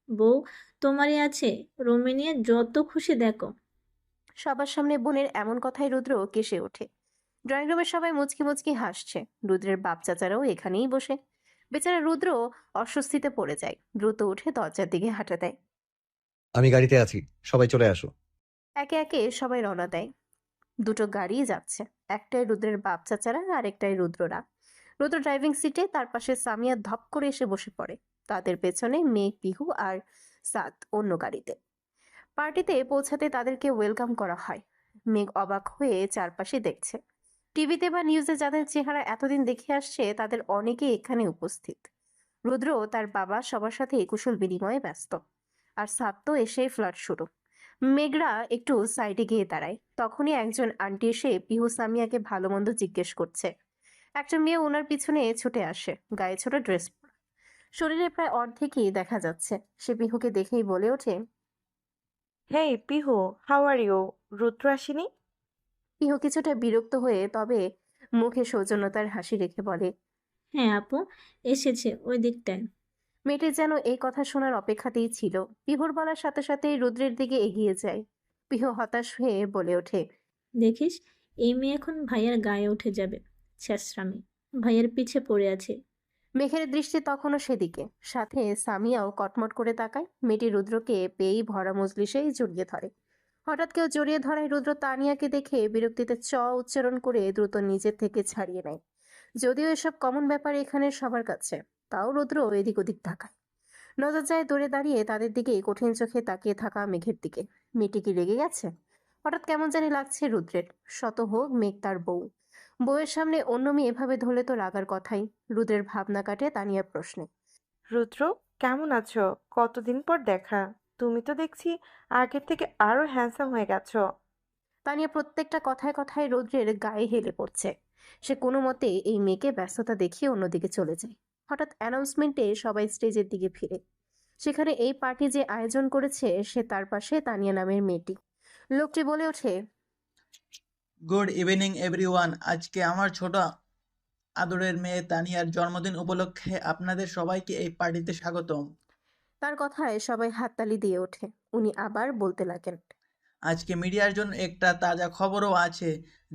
বউ তোমারই আছে, রুমে নিয়ে যত খুশি দেখো। সবার সামনে বোনের এমন কথায় রুদ্র কেসে ওঠে। ড্রয়িং রুমের সবাই মুচকি মুচকি হাসছে। রুদ্রের বাপ চাচারাও এখানেই বসে। বেচারা রুদ্র অস্বস্তিতে পড়ে যায়। দ্রুত উঠে দরজার দিকে হাঁটা দেয়। আমি গাড়িতে আছি, সবাই চলে আসো। একে একে সবাই রওনা দেয়। দুটো গাড়ি যাচ্ছে, একটাই রুদ্রের বাপ চাচারা আর একটাই রুদ্ররা। রুদ্র ড্রাইভিং সিটে, তার পাশে সামিয়া ধপ করে এসে বসে পড়ে। তাদের পেছনে মেঘ, পিহু আর সাদ অন্য গাড়িতে। পার্টিতে পৌঁছাতে তাদেরকে ওয়েলকাম করা হয়। মেঘ অবাক হয়ে চারপাশে দেখছে। টিভিতে বা নিউজে যাদের চেহারা এতদিন দেখে আসছে তাদের অনেকেই এখানে উপস্থিত। রুদ্র ও তার বাবা সবার সাথে কুশল বিনিময়ে ব্যস্ত। আর সাত তো এসে ফ্লার্ট শুরু। মেঘরা একটু সাইডে গিয়ে দাঁড়ায়, তখনই একজন আন্টি এসে পিহু সামিয়াকে ভালো মন্দ জিজ্ঞেস করছে। একটা মেয়ে ওনার পিছনে ছুটে আসে, গায়ে ছোট ড্রেস পরা, শরীরে প্রায় অর্ধেকই দেখা যাচ্ছে। সে পিহুকে দেখেই বলে ওঠে, হেই পিহু, হাউ আর ইউ? রুদ্র আসেনি? পিহু কিছুটা বিরক্ত হয়ে তবে মুখে সৌজন্যতার হাসি রেখে বলে, হ্যাঁ আপু, এসেছে ওই দিকটায়। মেয়েটি যেন এই কথা শোনার অপেক্ষাতেই ছিল। পিহুর বলার সাথে সাথেই রুদ্রের দিকে এগিয়ে যায়। পিহু হতাশ হয়ে বলে ওঠে, দেখিস, এই মেয়ে এখন ভাইয়ার গায়ে উঠে যাবে। ছেঁচড়ামি, ভাইয়ার পিছে পড়ে আছে। মেঘের দৃষ্টি তখনও সেদিকে, সাথে সামিয়াও কটমট করে তাকায়। মেয়েটি রুদ্রকে পেয়েই ভরা মজলিসেই জড়িয়ে ধরে। হঠাৎ কেউ জড়িয়ে ধরায় রুদ্র তানিয়াকে দেখে বিরক্তিতে উচ্চারণ করে দ্রুত নিজের থেকে ছাড়িয়ে নেয়। যদিও এসব কমন ব্যাপার এখানে সবার কাছে, তাও রুদ্র এদিক ওদিক তাকায়। নজর যায় দূরে দাঁড়িয়ে তাদের দিকে কঠিন চোখে তাকিয়ে থাকা মেঘের দিকে। মেয়েটি কি রেগে গেছে? হঠাৎ কেমন জানি লাগছে রুদ্রের। শত হোক মেঘ তার বউ, বউয়ের সামনে অন্য মেয়ে এভাবে ধরলে তো রাগার কথাই। রুদ্রের ভাবনা কাটে তানিয়ার প্রশ্নে। রুদ্র, কেমন আছো? কতদিন পর দেখা। তুমি তো দেখছি আগের থেকে আরো হ্যান্ডসাম হয়ে গেছো। তানিয়া প্রত্যেকটা কথায় কথায় রুদ্রের গায়ে হেলে পড়ছে। সে কোনো মতে এই মেয়েকে ব্যস্ততা দেখিয়ে অন্যদিকে চলে যায়। হঠাৎ অ্যানাউন্সমেন্টে সবাই স্টেজের দিকে ফিরে। সেখানে এই পার্টি যে আয়োজন করেছে সে তার পাশে তানিয়া নামের মেয়েটি। লোকটি বলে ওঠে, গুড ইভিনিং এভরিওয়ান। আজকে আমার ছোট আদরের মেয়ে তানিয়ার জন্মদিন উপলক্ষে আপনাদের সবাইকে এই পার্টিতে স্বাগতম। তার কথায় সবাই হাততালি দিয়ে ওঠে। উনি আবার বলতে লাগেন, আজকে মিডিয়ার জন্য একটা তাজা খবরও আছে,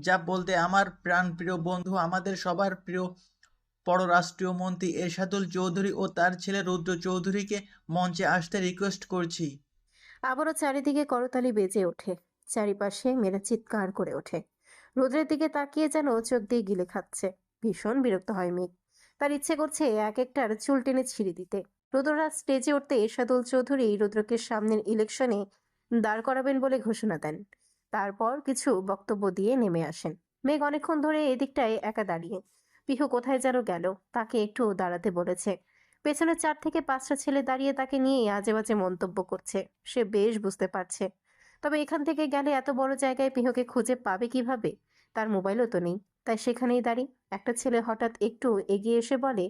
যা বলতে আমার প্রাণপ্রিয় বন্ধু, আমাদের সবার প্রিয় পররাষ্ট্রীয় মন্ত্রী এরশাদুল চৌধুরী ও তার ছেলে রুদ্র চৌধুরীকে মঞ্চে আসতে রিকোয়েস্ট করছি। আবারও চারিদিকে করতালি বেজে ওঠে। চারিপাশে মেয়েরা চিৎকার করে ওঠে। রোদ্রের দিকে তাকিয়ে যেন চোখ দিয়ে গিলে খাচ্ছে। ভীষণ বিরক্ত হয় মেঘ। তার ইচ্ছে করছে এক একটার চুল টেনে ছিঁড়ে দিতে। রুদ্ররা স্টেজে উঠতে এরশাদুল চৌধুরী রুদ্রকে সামনের ইলেকশনে দাঁড় করাবেন বলে ঘোষণা দেন। তারপর কিছু বক্তব্য দিয়ে নেমে আসেন। মেঘ অনেকক্ষণ ধরে এদিকটায় একা দাঁড়িয়ে। পিহু কোথায় যেন গেল, তাকে একটু দাঁড়াতে বলেছে। পেছনে 4 থেকে 5টা ছেলে দাঁড়িয়ে তাকে নিয়ে আজে বাজে মন্তব্য করছে। সে বেশ বুঝতে পারছে, তবে এখান থেকে গেলে এত বড় জায়গায় পিহুকে খুঁজে পাবে কিভাবে? তার মোবাইলও তো নেই। তাই সেখানেই দাঁড়িয়ে একটা ছেলে হঠাৎ একটু এগিয়ে এসে বলে।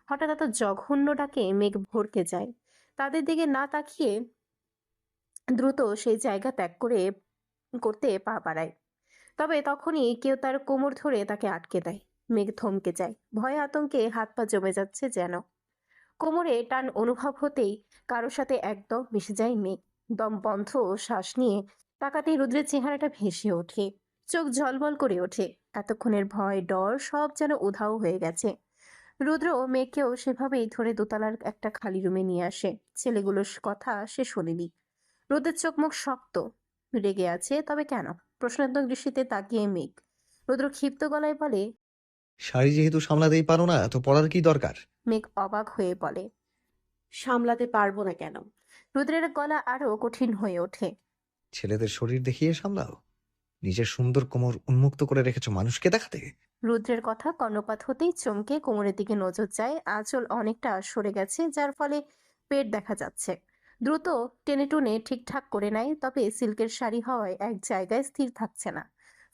হঠাৎ এত জঘন্য ডাকে মেঘ ভড়কে যায়। তাদের দিকে না তাকিয়ে দ্রুত সেই জায়গা ত্যাগ করতে পা বাড়ায়। তবে তখনই কেউ তার কোমর ধরে তাকে আটকে দেয়। মেঘ থমকে যায়, ভয়ে আতঙ্কে হাত পা জমে যাচ্ছে যেন। কোমরে টান অনুভব হতেই কারোর সাথে একদম মিশে যায় মেঘ। দম বন্ধ শ্বাস নিয়ে তাকাতেই রুদ্রের চেহারাটা ভেসে ওঠে, চোখ ঝলমল করে ওঠে। এতক্ষণের ভয় ডর সব যেন উধাও হয়ে গেছে। রুদ্র মেঘকেও সেভাবেই ধরে দোতলার একটা খালি রুমে নিয়ে আসে। ছেলেগুলোর কথা সে শোনেনি। রুদ্রের চোখ মুখ শক্ত, রেগে আছে, তবে কেন? প্রশ্নাত্মক দৃষ্টিতে তাকিয়ে মেঘ। রুদ্র ক্ষিপ্ত গলায় বলে, শাড়ি যেহেতু সামলাতেই পারো না, তো পড়ার কি দরকার? মেঘ অবাক হয়ে বলে, সামলাতে পারবো না কেন? রুদ্রের গলা আরো কঠিন হয়ে ওঠে। ছেলেদের শরীর দেখিয়ে সামলাও? নিজের সুন্দর কোমর উন্মুক্ত করে রেখেছো মানুষকে দেখাতে? রুদ্রের কথা কর্ণপাত হতেই চমকে কোমরের দিকে নজর যায়। আঁচল অনেকটা সরে গেছে, যার ফলে পেট দেখা যাচ্ছে। দ্রুত টেনে টুনে ঠিকঠাক করে নেয়, তবে সিল্কের শাড়ি হওয়ায় এক জায়গায় স্থির থাকছে না।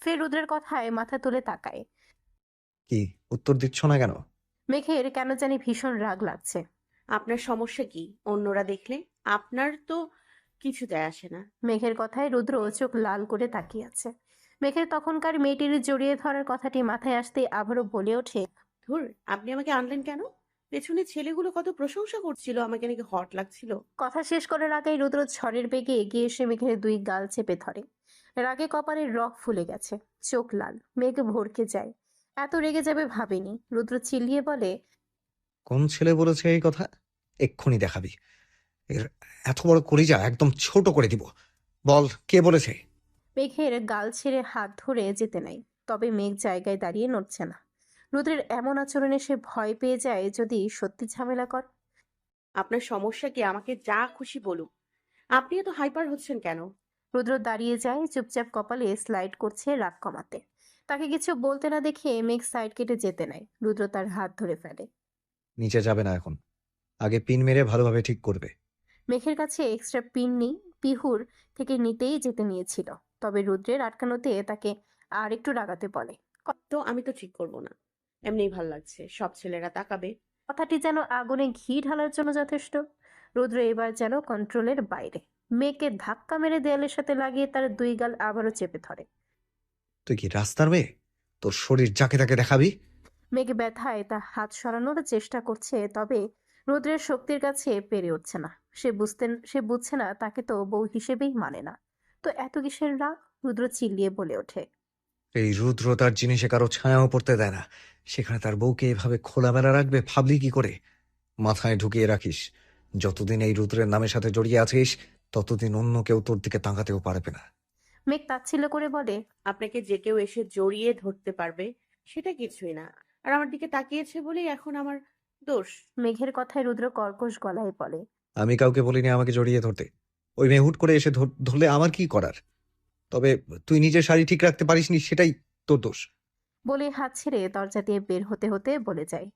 ফের রুদ্রের কথায় মাথা তুলে তাকায়। কি উত্তর দিচ্ছ না কেন? মেঘের কেন জানি ভীষণ রাগ লাগছে। আপনার সমস্যা কি? অন্যরা দেখলে আপনার তো কিছু যায় আসে না। মেঘের কথায় রুদ্র চোখ লাল করে তাকিয়ে আছে। মেঘের তখনকার মেয়েটির জড়িয়ে ধরার কথাটি মাথায় আসতেই আবারও বলে ওঠে, ধুর, আপনি আমাকে আনলেন কেন? পেছনে ছেলেগুলো কত প্রশংসা করছিল, আমাকে নাকি হট লাগছিল। কথা শেষ করার আগেই রুদ্র ঝড়ের বেগে এগিয়ে এসে মেঘের 2 গাল চেপে ধরে। রাগে কপালের রগ ফুলে গেছে, চোখ লাল। মেঘ ভড়কে যায়। এত রেগে যাবে ভাবেনি। রুদ্র চিল্লিয়ে বলে, কোন ছেলে বলেছে এই কথা? এক্ষুনি দেখাবি। এর এত বড় কলিজা একদম ছোট করে দিব। বল, কে বলেছে? মেঘের গাল ছেড়ে হাত ধরে যেতে নাই, তবে মেঘ জায়গায় দাঁড়িয়ে নড়ছে না। রুদ্রের এমন আচরণে সে ভয় পেয়ে যায় যদি সত্যি ঝামেলা কর। আপনার সমস্যা কি? আমাকে যা খুশি বলুন। আপনি এত হাইপার হচ্ছেন কেন? রুদ্র দাঁড়িয়ে যায়, চুপচাপ কপালে স্লাইড করছে রাগ কমাতে। তাকে কিছু বলতে না দেখে মেঘ সাইড কেটে যেতে নেয়। রুদ্র তার হাত ধরে ফেলে। নিচে যাবে না এখন, আগে পিন মেরে ভালোভাবে ঠিক করবে। মেঘের কাছে এক্সট্রা পিন নেই, পিহুর থেকে নিতেই যেতে নিয়েছিল, তবে রুদ্রের আটকানোতে তাকে আর একটু রাগাতে বলে। তো আমি তো ঠিক করব না, এমনিই ভাল লাগছে, সব ছেলেরা তাকাবে। কথাটি যেন আগুনে ঘি ঢালার জন্য যথেষ্ট। রুদ্র এবার যেন কন্ট্রোলের বাইরে। মেয়েকে ধাক্কা মেরে দেয়ালের সাথে লাগিয়ে তার দুই গাল আবারও চেপে ধরে। তুই কি রাস্তার মেয়ে? তোর শরীর যাকে তাকে দেখাবি? মেঘ ব্যথায় তা হাত সরানোর চেষ্টা করছে, তবে রুদ্রের শক্তির কাছে পেরে উঠছে না। সে বুঝছে না তাকে তো বউ হিসেবেই মানে না, তো এত কিসের রাগ? রুদ্র চিল্লিয়ে বলে ওঠে। এই রুদ্র তার জিনিসে কারো ছায়াও পড়তে দেয় না, সেখানে তার বউকে এভাবে খোলামেলা রাখবে ভাবলি কি করে? মাথায় ঢুকিয়ে রাখিস, যতদিন এই রুদ্রের নামের সাথে জড়িয়ে আছিস ততদিন অন্য কেউ তোর দিকে তাকাতেও পারবে না। মেঘ তাচ্ছিল্য করে বলে, আপনাকে যে কেউ এসে জড়িয়ে ধরতে পারবে সেটা কিছুই না, আর আমার দিকে তাকিয়েছে বলেই এখন আমার দোষ? মেঘের কথায় রুদ্র কর্কশ গলায় বলে। আমি কাউকে বলিনি আমাকে জড়িয়ে ধরতে, ওই মেয়ে হুট করে এসে ধরলে আমার কি করার? তবে তুই নিজের শাড়ি ঠিক রাখতে পারিসনি, সেটাই তোর দোষ। বলে হাত ছেড়ে দরজা দিয়ে বের হতে হতে বলে যায়।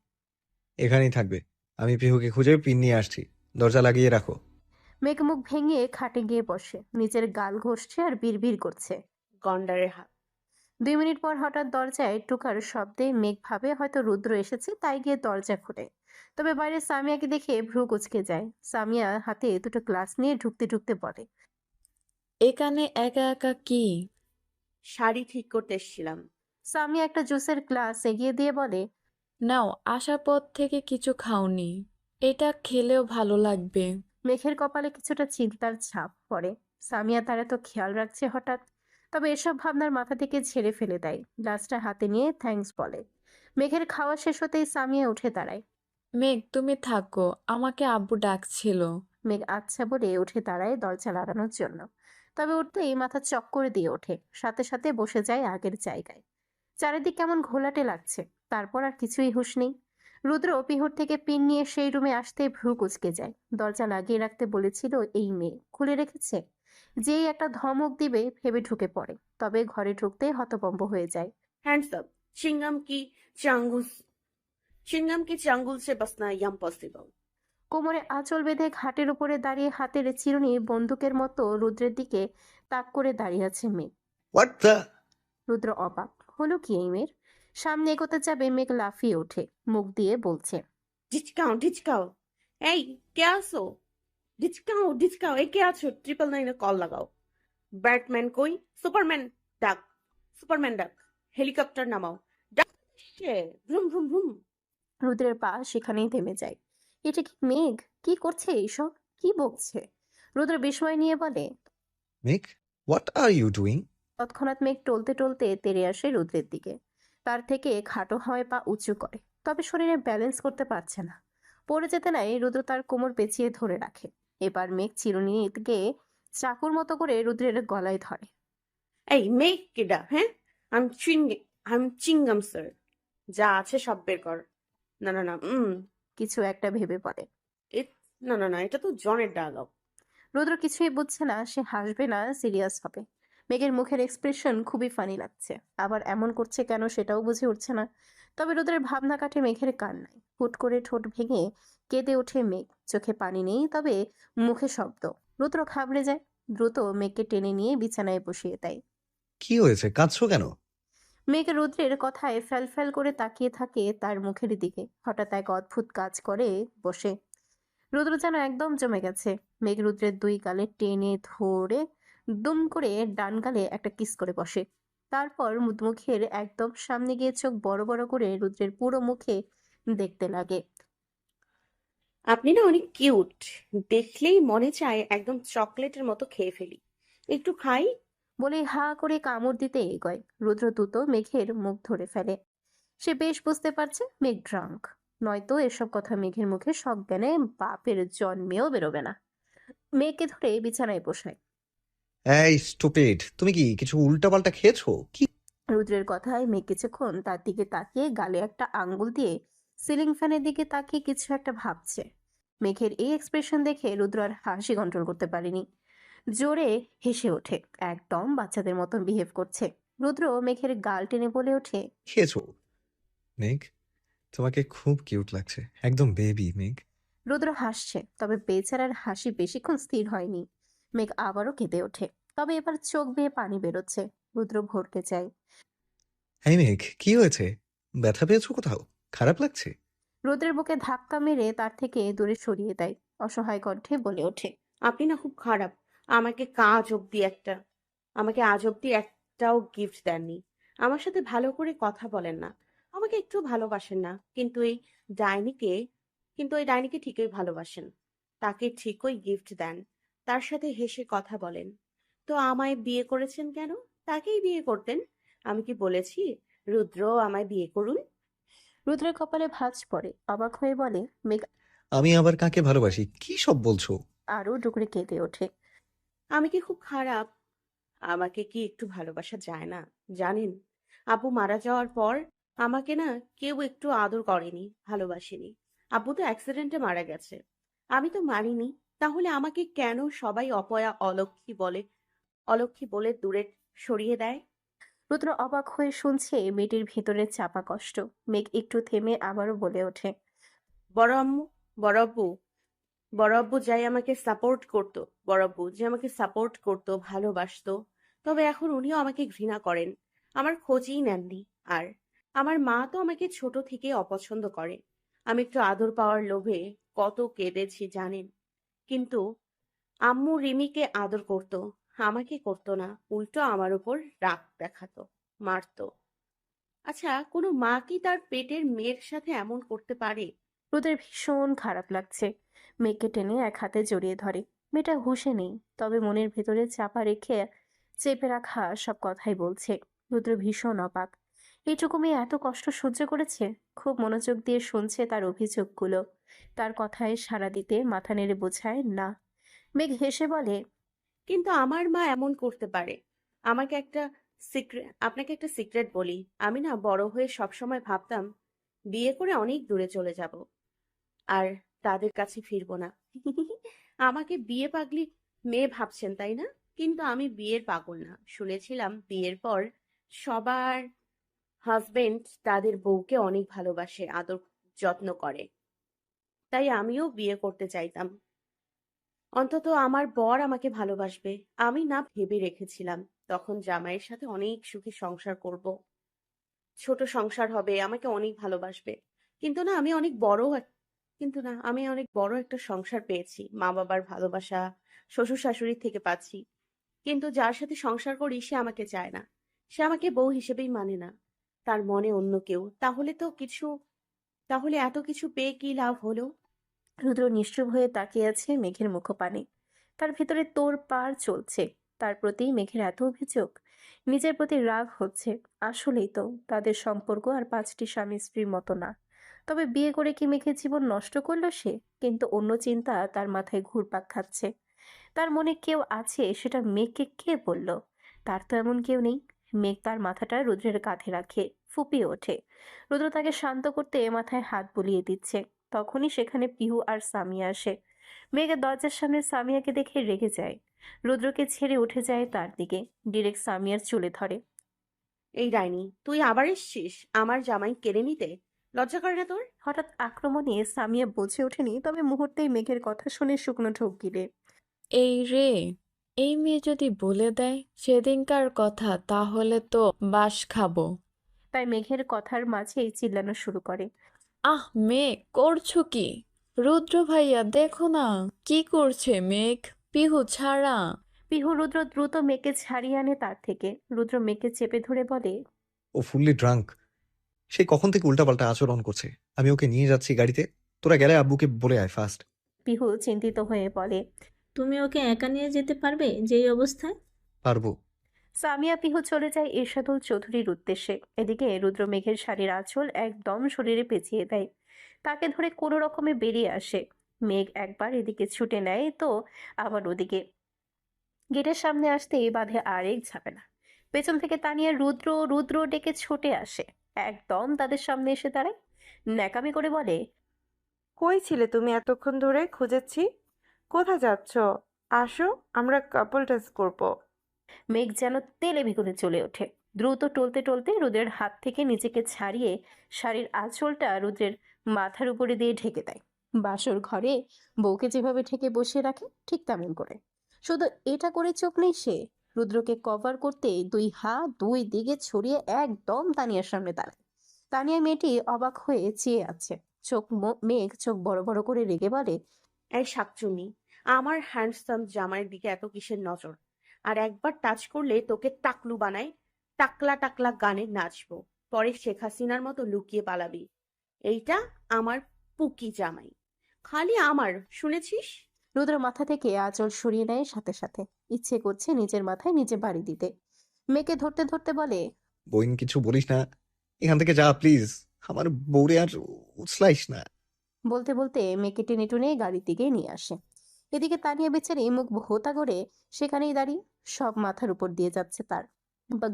এখানেই থাকবে, আমি পিহুকে খুঁজে পিন নিয়ে আসছি, দরজা লাগিয়ে রাখো। মেঘ মুখ ভেঙে খাটে গিয়ে বসে, নিজের গাল ঘষছে আর বিড়বিড় করছে। গন্ডারের হাত। 2 মিনিট পর হঠাৎ দরজায় টোকার শব্দে মেঘ ভাবে হয়তো রুদ্র এসেছে, তাই গিয়ে দরজা খোলে। তবে বাইরে সামিয়াকে দেখে ভ্রু কুঁচকে যায়। সামিয়া হাতে দুটো গ্লাস নিয়ে ঢুকতে ঢুকতে বলে, এখানে একা একা কি? শাড়ি ঠিক করতে এসেছিলাম। সামিয়া একটা জুসের গ্লাস এগিয়ে দিয়ে বলে, নাও, আসার পর থেকে কিছু খাওনি, এটা খেলেও ভালো লাগবে। মেঘের কপালে কিছুটা চিন্তার ছাপ পড়ে। সামিয়া তার এত খেয়াল রাখছে হঠাৎ, তবে এসব ভাবনার মাথা থেকে ঝেড়ে ফেলে দেয়। গ্লাসটা হাতে নিয়ে থ্যাঙ্কস বলে। মেঘের খাওয়া শেষ হতেই সামিয়া উঠে দাঁড়ায়। মেঘ, তুমি থাকো, আমাকে আব্বু ডাকছিল। মেঘ আচ্ছা বলে উঠে দাঁড়ায় দরজা লাগানোর জন্য, তবে উঠতেই মাথা চক্কর দিয়ে ওঠে, সাথে সাথে বসে যায় আগের জায়গায়। চারিদিক কেমন ঘোলাটে লাগছে, তারপর আর কিছুই হুঁশ নেই। রুদ্র পিহুর থেকে পিন নিয়ে সেই রুমে আসতে ভ্রু কুঁচকে যায়। দরজা লাগিয়ে রাখতে বলেছিল এই মেয়ে, খুলে রেখেছে। যেই একটা ধমক দিবে ভেবে ঢুকে পড়ে, তবে ঘরে ঢুকতে হতভম্ব হয়ে যায়। Hands up. चिंगम की चांगुल से बसना इम्पॉसिबल। কোমরে আঁচল বেঁধে ঘাটের উপরে দাঁড়িয়ে হাতের চিরুনি বন্দুকের মতো রুদ্রের দিকে তাক করে দাঁড়িয়ে আছে মেঘ। What the? রুদ্র অবাক, হলো কি এই মেয়ের? সামনে এগোতে যাবে মেঘ লাফিয়ে ওঠে, মুখ দিয়ে বলছে, डिचकाओ डिचकाओ। এই কে আছো? ডিচকাও ডিচকাও, এই কে আছো? 999 কল লাগাও। ব্যাটম্যান কই? সুপারম্যান ডাক, সুপারম্যান ডাক, হেলিকপ্টার নামাও, ডাক। Vroom vroom vroom. রুদ্রের পা সেখানেই থেমে যায়। এটা কি মেঘ? কি করছে এইসব? কি বকছে? রুদ্র বিস্ময় নিয়ে বলে। মেঘ, হোয়াট আর ইউ ডুইং? তৎক্ষণাৎ মেঘ টলতে টলতে তেড়ে আসে রুদ্রের দিকে। তার থেকে খাটো হয় পা উঁচু করে, তবে শরীরে ব্যালেন্স করতে পারছে না। পড়ে যেতে নাই রুদ্র তার কোমর পেঁচিয়ে ধরে রাখে। এবার মেঘ চিরুনি গিয়ে চাকুর মতো করে রুদ্রের গলায় ধরে। এই মেঘ কেডা? হ্যাঁ, আই চিংগাম স্যার। যা আছে সব বের কর। না না না, কিছু একটা ভেবে বলে। না না না, এটা তো জনের ডায়লগ। রুদ্র কিছুই বুঝছে না, সে হাসবে না সিরিয়াস হবে। মেঘের মুখের এক্সপ্রেশন খুবই ফানি লাগছে, আবার এমন করছে কেন সেটাও বুঝে উঠছে না। তবে রুদ্রের ভাবনা কাটে মেঘের কান্নায়। হুট করে ঠোঁট ভেঙে কেঁদে ওঠে মেঘ, চোখে পানি নেই, তবে মুখে শব্দ। রুদ্র ঘাবড়ে যায়, দ্রুত মেঘকে টেনে নিয়ে বিছানায় বসিয়ে দেয়। কি হয়েছে, কাঁদছো কেন? মেঘ রুদ্রের কথায় ফ্যাল করে তাকিয়ে থাকে তার মুখের দিকে। হঠাৎ এক অদ্ভুত কাজ করে বসে। রুদ্র যেন একদম জমে গেছে। মেঘ রুদ্রের দুই গালে টেনে ধরে দুম করে ডান গালে একটা কিস করে বসে। তারপর মুখের একদম সামনে গিয়ে চোখ বড় বড় করে রুদ্রের পুরো মুখে দেখতে লাগে। আপনি না অনেক কিউট, দেখলেই মনে চায় একদম চকলেটের মতো খেয়ে ফেলি। একটু খাই? বলে হা করে কামড় দিতে এগোয়। রুদ্র দ্রুত মেঘের মুখ ধরে ফেলে। সে বেশ বুঝতে পারছে মেঘ ড্রাঙ্ক, নয়তো এসব কথা মেঘের মুখে সজ্ঞানে বাপের জন্মেও বেরোবে না। মেঘকে ধরে বিছানায় বসায়। এই স্টুপিড, তুমি কি কিছু উল্টাপাল্টা খেয়েছো? কি? রুদ্রের কথায় মেঘ কিছুক্ষণ তার দিকে তাকিয়ে গালে একটা আঙ্গুল দিয়ে সিলিং ফ্যানের দিকে তাকিয়ে কিছু একটা ভাবছে। মেঘের এই এক্সপ্রেশন দেখে রুদ্র আর হাসি কন্ট্রোল করতে পারেনি। জোরে হেসে ওঠে, একদম বাচ্চাদের মতন বিহেভ করছে। রুদ্র মেঘের গাল টেনে বলে ওঠে, খেয়েছো মেঘ? তোমাকে খুব কিউট লাগছে, একদম বেবি মেঘ। রুদ্র হাসছে, তবে বেচারার হাসি বেশিক্ষণ স্থির হয়নি। মেঘ আবারও কেঁদে ওঠে, তবে এবার চোখ বেয়ে পানি বেরোচ্ছে। রুদ্র ভরকে যায়। এই মেঘ, কি হয়েছে? ব্যথা পেয়েছো কোথাও? খারাপ লাগছে? রুদ্রের বুকে ধাক্কা মেরে তার থেকে দূরে সরিয়ে দেয়, অসহায় কণ্ঠে বলে ওঠে, আপনি না খুব খারাপ। আমাকে কাজ অব্দি একটা আমাকে আজ অব্দি একটাও গিফট দেননি। আমার সাথে ভালো করে কথা বলেন না। আমাকে একটু ভালোবাসেন না। ডাইনিকে কিন্তু ওই ডাইনিকে ঠিকই ভালোবাসেন। তাকে ঠিকই গিফট দেন। তার সাথে হেসে কথা বলেন। তো আমায় বিয়ে করেছেন কেন? তাকেই বিয়ে করতেন। আমি কি বলেছি রুদ্র আমায় বিয়ে করুন? রুদ্রের কপালে ভাঁজ পড়ে, অবাক হয়ে বলে, মেঘ আমি আবার কাকে ভালোবাসি? কি সব বলছো? আরো ডুকরে কেঁদে ওঠে। আমি কি খুব খারাপ? আমাকে কি একটু ভালোবাসা যায় না? জানেন, আব্বু মারা যাওয়ার পর আমাকে না কেউ একটু আদর করেনি, ভালোবাসেনি। আব্বু তো অ্যাক্সিডেন্টে মারা গেছে। আমি তো মারিনি। তাহলে আমাকে কেন সবাই অপয়া, অলক্ষী বলে দূরে সরিয়ে দেয়? রুদ্র অবাক হয়ে শুনছে মেয়েটির ভিতরে চাপা কষ্ট। মেঘ একটু থেমে আবারও বলে ওঠে, বড় আম্মু, বড় আব্বু, বড় আব্বু যাই আমাকে সাপোর্ট করতো, বড় আব্বু যে আমাকে সাপোর্ট করতো, ভালোবাসতো, তবে এখন উনিও আমাকে ঘৃণা করেন। আমার খোঁজই নেননি। আর আমার মা তো আমাকে ছোট থেকে অপছন্দ করে। আমি একটু আদর পাওয়ার লোভে কত কেঁদেছি জানেন। কিন্তু আম্মু রিমিকে আদর করতো, আমাকে করতো না। উল্টো আমার উপর রাগ দেখাতো, মারতো। আচ্ছা, কোনো মা কি তার পেটের মেয়ের সাথে এমন করতে পারে? রুদ্রের ভীষণ খারাপ লাগছে। মেঘকে টেনে এক হাতে জড়িয়ে ধরে। মেয়েটা হুঁশে নেই, তবে মনের ভেতরে চাপা রেখে চেপে রাখা সব কথাই বলছে। রুদ্র ভীষণ অবাক, এইটুকু মেয়ে এত কষ্ট সহ্য করেছে। খুব মনোযোগ দিয়ে শুনছে তার অভিযোগগুলো। তার কথায় সাড়া দিতে মাথা নেড়ে বোঝায় না। মেঘ হেসে বলে, কিন্তু আমার মা এমন করতে পারে। আপনাকে একটা সিক্রেট বলি। আমি না বড় হয়ে সবসময় ভাবতাম বিয়ে করে অনেক দূরে চলে যাব আর তাদের কাছে ফিরবো না। আমাকে বিয়ে পাগলি মেয়ে ভাবছেন তাই না? কিন্তু আমি বিয়ের পাগল না। শুনেছিলাম বিয়ের পর সবার হাজবেন্ড তাদের বউকে অনেক ভালোবাসে, আদর যত্ন করে। তাই আমিও বিয়ে করতে চাইতাম। অন্তত আমার বর আমাকে ভালোবাসবে। আমি না ভেবে রেখেছিলাম তখন জামাইয়ের সাথে অনেক সুখী সংসার করব। ছোট সংসার হবে, আমাকে অনেক ভালোবাসবে। কিন্তু না আমি অনেক বড় এক- কিন্তু না আমি অনেক বড় একটা সংসার পেয়েছি। মা বাবার ভালোবাসা শ্বশুর শাশুড়ির থেকে পাচ্ছি। কিন্তু যার সাথে সংসার করি সে আমাকে চায় না। সে আমাকে বউ হিসেবেই মানে না। তার মনে অন্য কেউ। তাহলে এত কিছু পেয়ে কি লাভ হলো? রুদ্র নিশ্চুপ হয়ে তাকিয়ে আছে মেঘের মুখপানে। তার ভিতরে তোড়পাড় চলছে। তার প্রতি মেঘের এত অভিযোগ, নিজের প্রতি রাগ হচ্ছে। আসলেই তো তাদের সম্পর্ক আর 5টি স্বামী স্ত্রীর মতো না। তবে বিয়ে করে কি মেঘের জীবন নষ্ট করলো সে? কিন্তু অন্য চিন্তা তার মাথায় ঘুরপাক খাচ্ছে। তার মনে কেউ আছে, সেটা মেঘকে কে বলল? তার তো এমন কেউ নেই। মেঘ তার মাথাটা রুদ্রের কাঁধে রাখে, ফুপিয়ে ওঠে। রুদ্র তাকে শান্ত করতে মাথায় হাত বুলিয়ে দিচ্ছে। তখনই সেখানে পিহু আর সামিয়া আসে। মেঘের দরজার সামনে সামিয়াকে দেখে রেগে যায়। রুদ্রকে ছেড়ে উঠে যায় তার দিকে, ডিরেক্ট সামিয়ার চুলে ধরে। এই ডাইনি, তুই আবার এসছিস আমার জামাই কেড়ে নিতে? লজ্জা করে না তোর? হঠাৎ আক্রমণে সামিয়া বুঝে ওঠেনি, তবে মুহূর্তেই মেঘের কথা শুনে শুকনো ঢোক গিলে। এই রে, এই মেয়ে যদি বলে দেয় সেদিনকার কথা, তাহলে তো বাস খাবো। তাই মেঘের কথার মাঝেই চিল্লানো শুরু করে। আহ মেঘ, করছো কি? রুদ্র ভাইয়া দেখো না কি করছে মেঘ। পিহু ছাড়া। পিহু রুদ্র দ্রুত মেঘকে ছাড়িয়ে আনে তার থেকে। রুদ্র মেঘকে চেপে ধরে বলে, ও ফুললি ড্রাঙ্ক। সেই কখন থেকে উল্টাপাল্টা আচরণ করছে। আমি ওকে নিয়ে যাচ্ছি গাড়িতে, তোরা গেলে আব্বুকে বলে আয় ফার্স্ট। পিহু চিন্তিত হয়ে বলে, তুমি ওকে একা নিয়ে যেতে পারবে যেই অবস্থায়? পারবো। সামিয়া পিহু চলে যায় ইরশাদুল চৌধুরীর উদ্দেশ্যে। এদিকে রুদ্র মেঘের শাড়ির আঁচল একদম শরীরে পেঁচিয়ে দেয়। তাকে ধরে কোনো রকমে বেরিয়ে আসে। মেঘ একবার এদিকে ছুটে নেয়, তো আবার ওদিকে। গেটের সামনে আসতেই বাঁধে আরেক ঝামেলা। পেছন থেকে তানিয়া রুদ্র রুদ্র ডেকে ছুটে আসে, একদম তাদের সামনে এসে দাঁড়ায়। ন্যাকামি করে বলে, কই ছিলে তুমি এতক্ষণ ধরে? খুঁজেছি। কোথায় যাচ্ছ? আসো, আমরা কাপল টেস্ট করব। মেঘ যেন তেলে বেগুনে চলে ওঠে। দ্রুত টলতে টলতে রুদ্রের হাত থেকে নিজেকে ছাড়িয়ে শাড়ির আঁচলটা রুদ্রের মাথার উপরে দিয়ে ঢেকে দেয়। বাসর ঘরে বউকে যেভাবে ঢেকে বসিয়ে রাখে ঠিক তেমন করে। শুধু এটা করে চোখ নেই সে, রুদ্রকে কভার করতে দুই হাত দুই দিকে ছড়িয়ে একদম তানিয়ার সামনে দাঁড়ায়। তানিয়া মেয়েটি অবাক হয়ে চেয়ে আছে। মেঘ চোখ বড় বড় করে রেগে বলে, এই শাকচুন্নি, আমার হ্যান্ডসাম জামাইয়ের দিকে এত কিসের নজর? আর একবার টাচ করলে তোকে টাকলু বানাই, টাকলা টাকলা গানে নাচবো, পরে শেখ হাসিনার মতো লুকিয়ে পালাবি। এইটা আমার পুকি জামাই, খালি আমার, শুনেছিস? রুদ্র মাথা থেকে আঁচল সরিয়ে নেয় সাথে সাথে। ইচ্ছে করছে নিজের মাথায় নিজে বাড়ি দিতে। মেয়েকে ধরতে ধরতে বলে, বইন কিছু বলিস না, এখান থেকে যা প্লিজ। আমার বউরে আর উছলাইস না। বলতে বলতে মেয়েকে টেনে টুনে গাড়ির দিকে নিয়ে আসে। এদিকে তানিয়া বেচারি মুখ ভোতা করে সেখানেই দাঁড়িয়ে, সব মাথার উপর দিয়ে যাচ্ছে তার।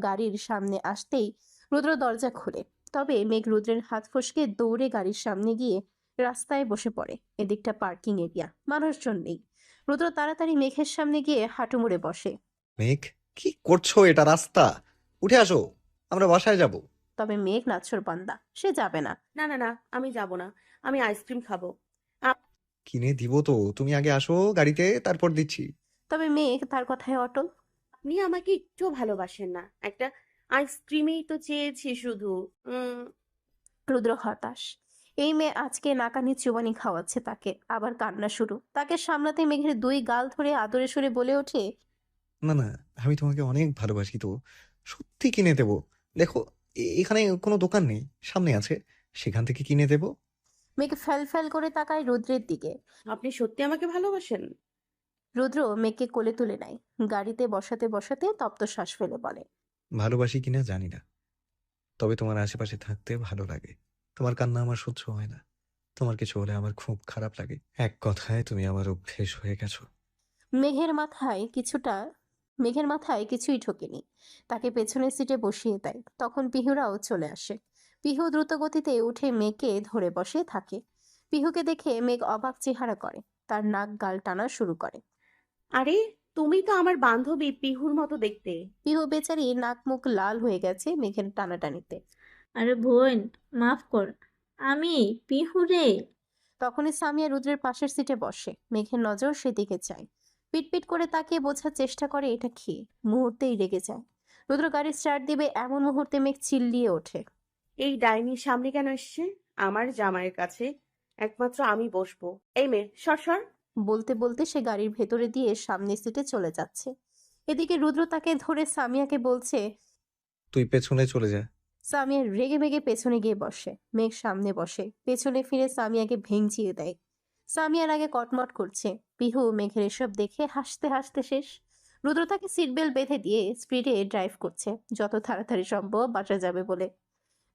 গাড়ির সামনে আসতেই রুদ্র দরজা খোলে। তবে মেঘ রুদ্রের হাত ফসকে দৌড়ে গাড়ির সামনে গিয়ে রাস্তায় বসে পড়ে। এদিকটা পার্কিং এরিয়া, মানুষজন নেই। রুদ্র তাড়াতাড়ি মেঘের সামনে গিয়ে হাঁটু মুড়ে বসে। মেঘ, কি করছো? এটা রাস্তা, উঠে আসো, আমরা বাসায় যাব। তবে মেঘ নাছর বান্দা, সে যাবে না। না না না, আমি যাব না, আমি আইসক্রিম খাবো। কিনে দিব তো, তুমি আগে আসো গাড়িতে, তারপর দিচ্ছি। তবে মেঘ তার কথায় অটল। আপনি আমাকে একটু ভালোবাসেন না? একটা আইসক্রিমই তো চেয়েছি শুধু। রুদ্র হতাশ। এই মেয়ে আজকে নাকানি চুবানি খাওয়াচ্ছে তাকে, আবার কান্না শুরু। তাকে সামলাতে মেঘের দুই গাল ধরে আদরে সরে বলে ওঠে, না না, আমি তোমাকে অনেক ভালোবাসি তো, সত্যি কিনে দেব। দেখো, এখানে কোনো দোকান নেই, সামনে আছে, সেখান থেকে কিনে দেব। মেঘ ফ্যাল ফ্যাল করে তাকায় রুদ্রের দিকে। আপনি সত্যি আমাকে ভালোবাসেন? রুদ্র মেঘকে কোলে তুলে নেয়। গাড়িতে বসাতে বসাতে তপ্ত শ্বাস ফেলে বলে, ভালোবাসি কিনা জানি না, তবে তোমার আশেপাশে থাকতে ভালো লাগে। তোমার কান্না আমার সহ্য হয় না, তোমার কিছু হলে আমার খুব খারাপ লাগে। এক কথায় তুমি আমার অভ্যেস হয়ে গেছো। মেঘের মাথায় কিছুই ঠোকেনি। তাকে পেছনের সিটে বসিয়ে দেয়। তখন পিহুরাও চলে আসে। পিহু দ্রুত গতিতে উঠে মেঘকে ধরে বসে থাকে। পিহুকে দেখে মেঘ অবাক চেহারা করে, তার নাক গাল টানা শুরু করে। আরে, তুমি তো আমার বান্ধবী পিহুর মতো দেখতে। পিহু বেচারি নাক মুখ লাল হয়ে গেছে মেঘের টানাটানিতে। আরে বোন, মাফ কর, আমি পিহু রে। তখনই সামিয়া রুদ্রের পাশের সিটে বসে। মেঘের নজর সেদিকে চায়। পিটপিট করে তাকিয়ে বোঝার চেষ্টা করে এটা খেয়ে। মুহূর্তেই রেগে যায়। রুদ্র গাড়ি স্টার্ট দিবে এমন মুহূর্তে মেঘ চিল্লিয়ে ওঠে, এই ডাইনি সামনে কেন এসছে? আমার জামাইয়ের কাছে একমাত্র আমি বসবো। এই মেয়ে, সর সর। বলতে বলতে সে গাড়ির ভেতরে দিয়ে সামনের সিটে চলে যাচ্ছে। এদিকে রুদ্র তাকে ধরে সামিয়াকে বলছে। তুই পেছনে চলে যা। সামিয়া রেগে মেগে পেছনে গিয়ে বসে। মেঘ সামনে বসে, পেছনে ফিরে সামিয়াকে ভেঙচিয়ে দেয়। সামিয়ার আগে কটমট করছে। পিহু মেঘের এসব দেখে হাসতে হাসতে শেষ। রুদ্র তাকে সিট বেল্ট বেঁধে দিয়ে স্পিডে ড্রাইভ করছে, যত তাড়াতাড়ি সম্ভব বাসা যাবে বলে।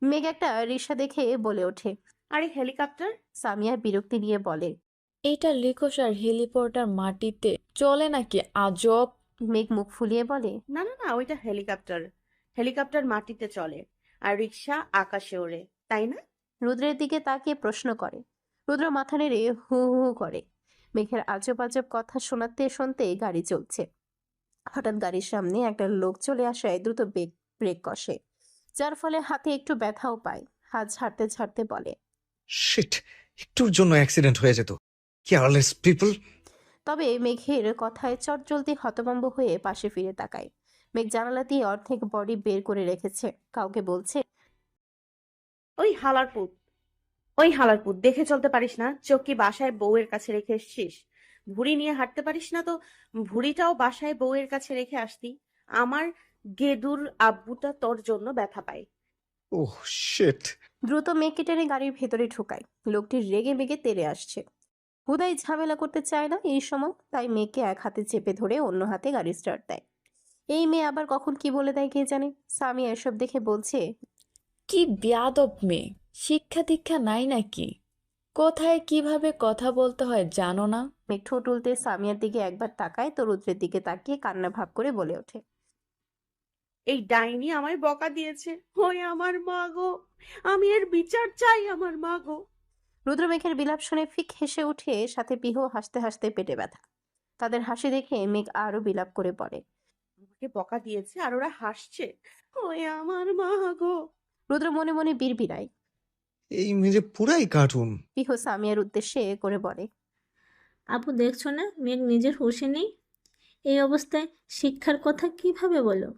মেঘ একটা রিক্সা দেখে বলে ওঠে, আরে হেলিকপ্টার। সামিয়া বিরক্তি নিয়ে বলে, এইটা লিকোসার হেলিপোর্টার মাটিতে চলে নাকি আজব? মেঘ মুখ ফুলিয়ে বলে, না না না, ওইটা হেলিকপ্টার। হেলিকপ্টার মাটিতে চলে আর রিক্সা আকাশে ওড়ে, তাই না? রুদ্রের দিকে তাকিয়ে প্রশ্ন করে। রুদ্র মাথা নেড়ে হু হু করে। মেঘের আজব আজব কথা শোনাতে শুনতে গাড়ি চলছে। হঠাৎ গাড়ির সামনে একটা লোক চলে আসায় দ্রুত ব্রেক কষে, যার ফলে হাতে একটু ব্যথাও পায়। হাত ঝাড়তে ঝাড়তে বলে, শিট, একটুর জন্য অ্যাক্সিডেন্ট হয়ে যেত। Careless people. তবে মেঘের কথায় চটজলদি হতভম্ব হয়ে পাশে ফিরে তাকায়। মেঘ জানালা দিয়ে অর্ধেক বডি বের করে রেখেছে। কাউকে বলছে, ওই হালারপুত দেখে চলতে পারিস না? চোখ কি বাসায় বউয়ের কাছে রেখে এসছিস? ভুঁড়ি নিয়ে হাঁটতে পারিস না তো ভুঁড়িটাও বাসায় বউয়ের কাছে রেখে আসতি। আমার গেদুর আব্বুটা তোর জন্য ব্যথা পায়। Oh shit. দ্রুত মেঘকে টেনে গাড়ির ভেতরে ঢুকায়। লোকটি রেগে মেগে তেড়ে আসছে। হুদাই ঝামেলা করতে চায় না এই সময়, তাই মেয়েকে এক হাতে চেপে ধরে অন্য হাতে গাড়ি স্টার্ট দেয়। এই মেয়ে আবার কখন কি বলে দেয় কে জানে। সামিয়া এসব দেখে বলছে, কি বেয়াদব মেয়ে, শিক্ষা দীক্ষা নাই নাকি? কোথায় কিভাবে কথা বলতে হয় জানো না? মেঘ ঠোঁট উল্টে সামিয়ার দিকে একবার তাকায়, তো রুদ্রের দিকে তাকিয়ে কান্না ভাব করে বলে ওঠে, এই ডাইনি আমায় বকা দিয়েছে। ওই আমার মা গো, আমি এর বিচার চাই, আমার মা গো। রুদ্র মেঘের বিলাপ শুনে ফিক হেসে উঠে, সাথে পিহু হাসতে হাসতে পেটে ব্যথা। তাদের হাসি দেখে মেঘ আরো বিলাপ করে পড়ে। আমাকে বকা দিয়েছে আর ওরা হাসছে। ওই আমার মা গো। রুদ্র মনে মনে বিড়বিড়ায়। এই মেয়ে পুরাই কার্টুন। পিহু সামিয়ার উদ্দেশ্যে করে বলে। আপু দেখছো না মেঘ নিজের হুঁশে নেই। এই অবস্থায় শিক্ষার কথা কিভাবে বলো?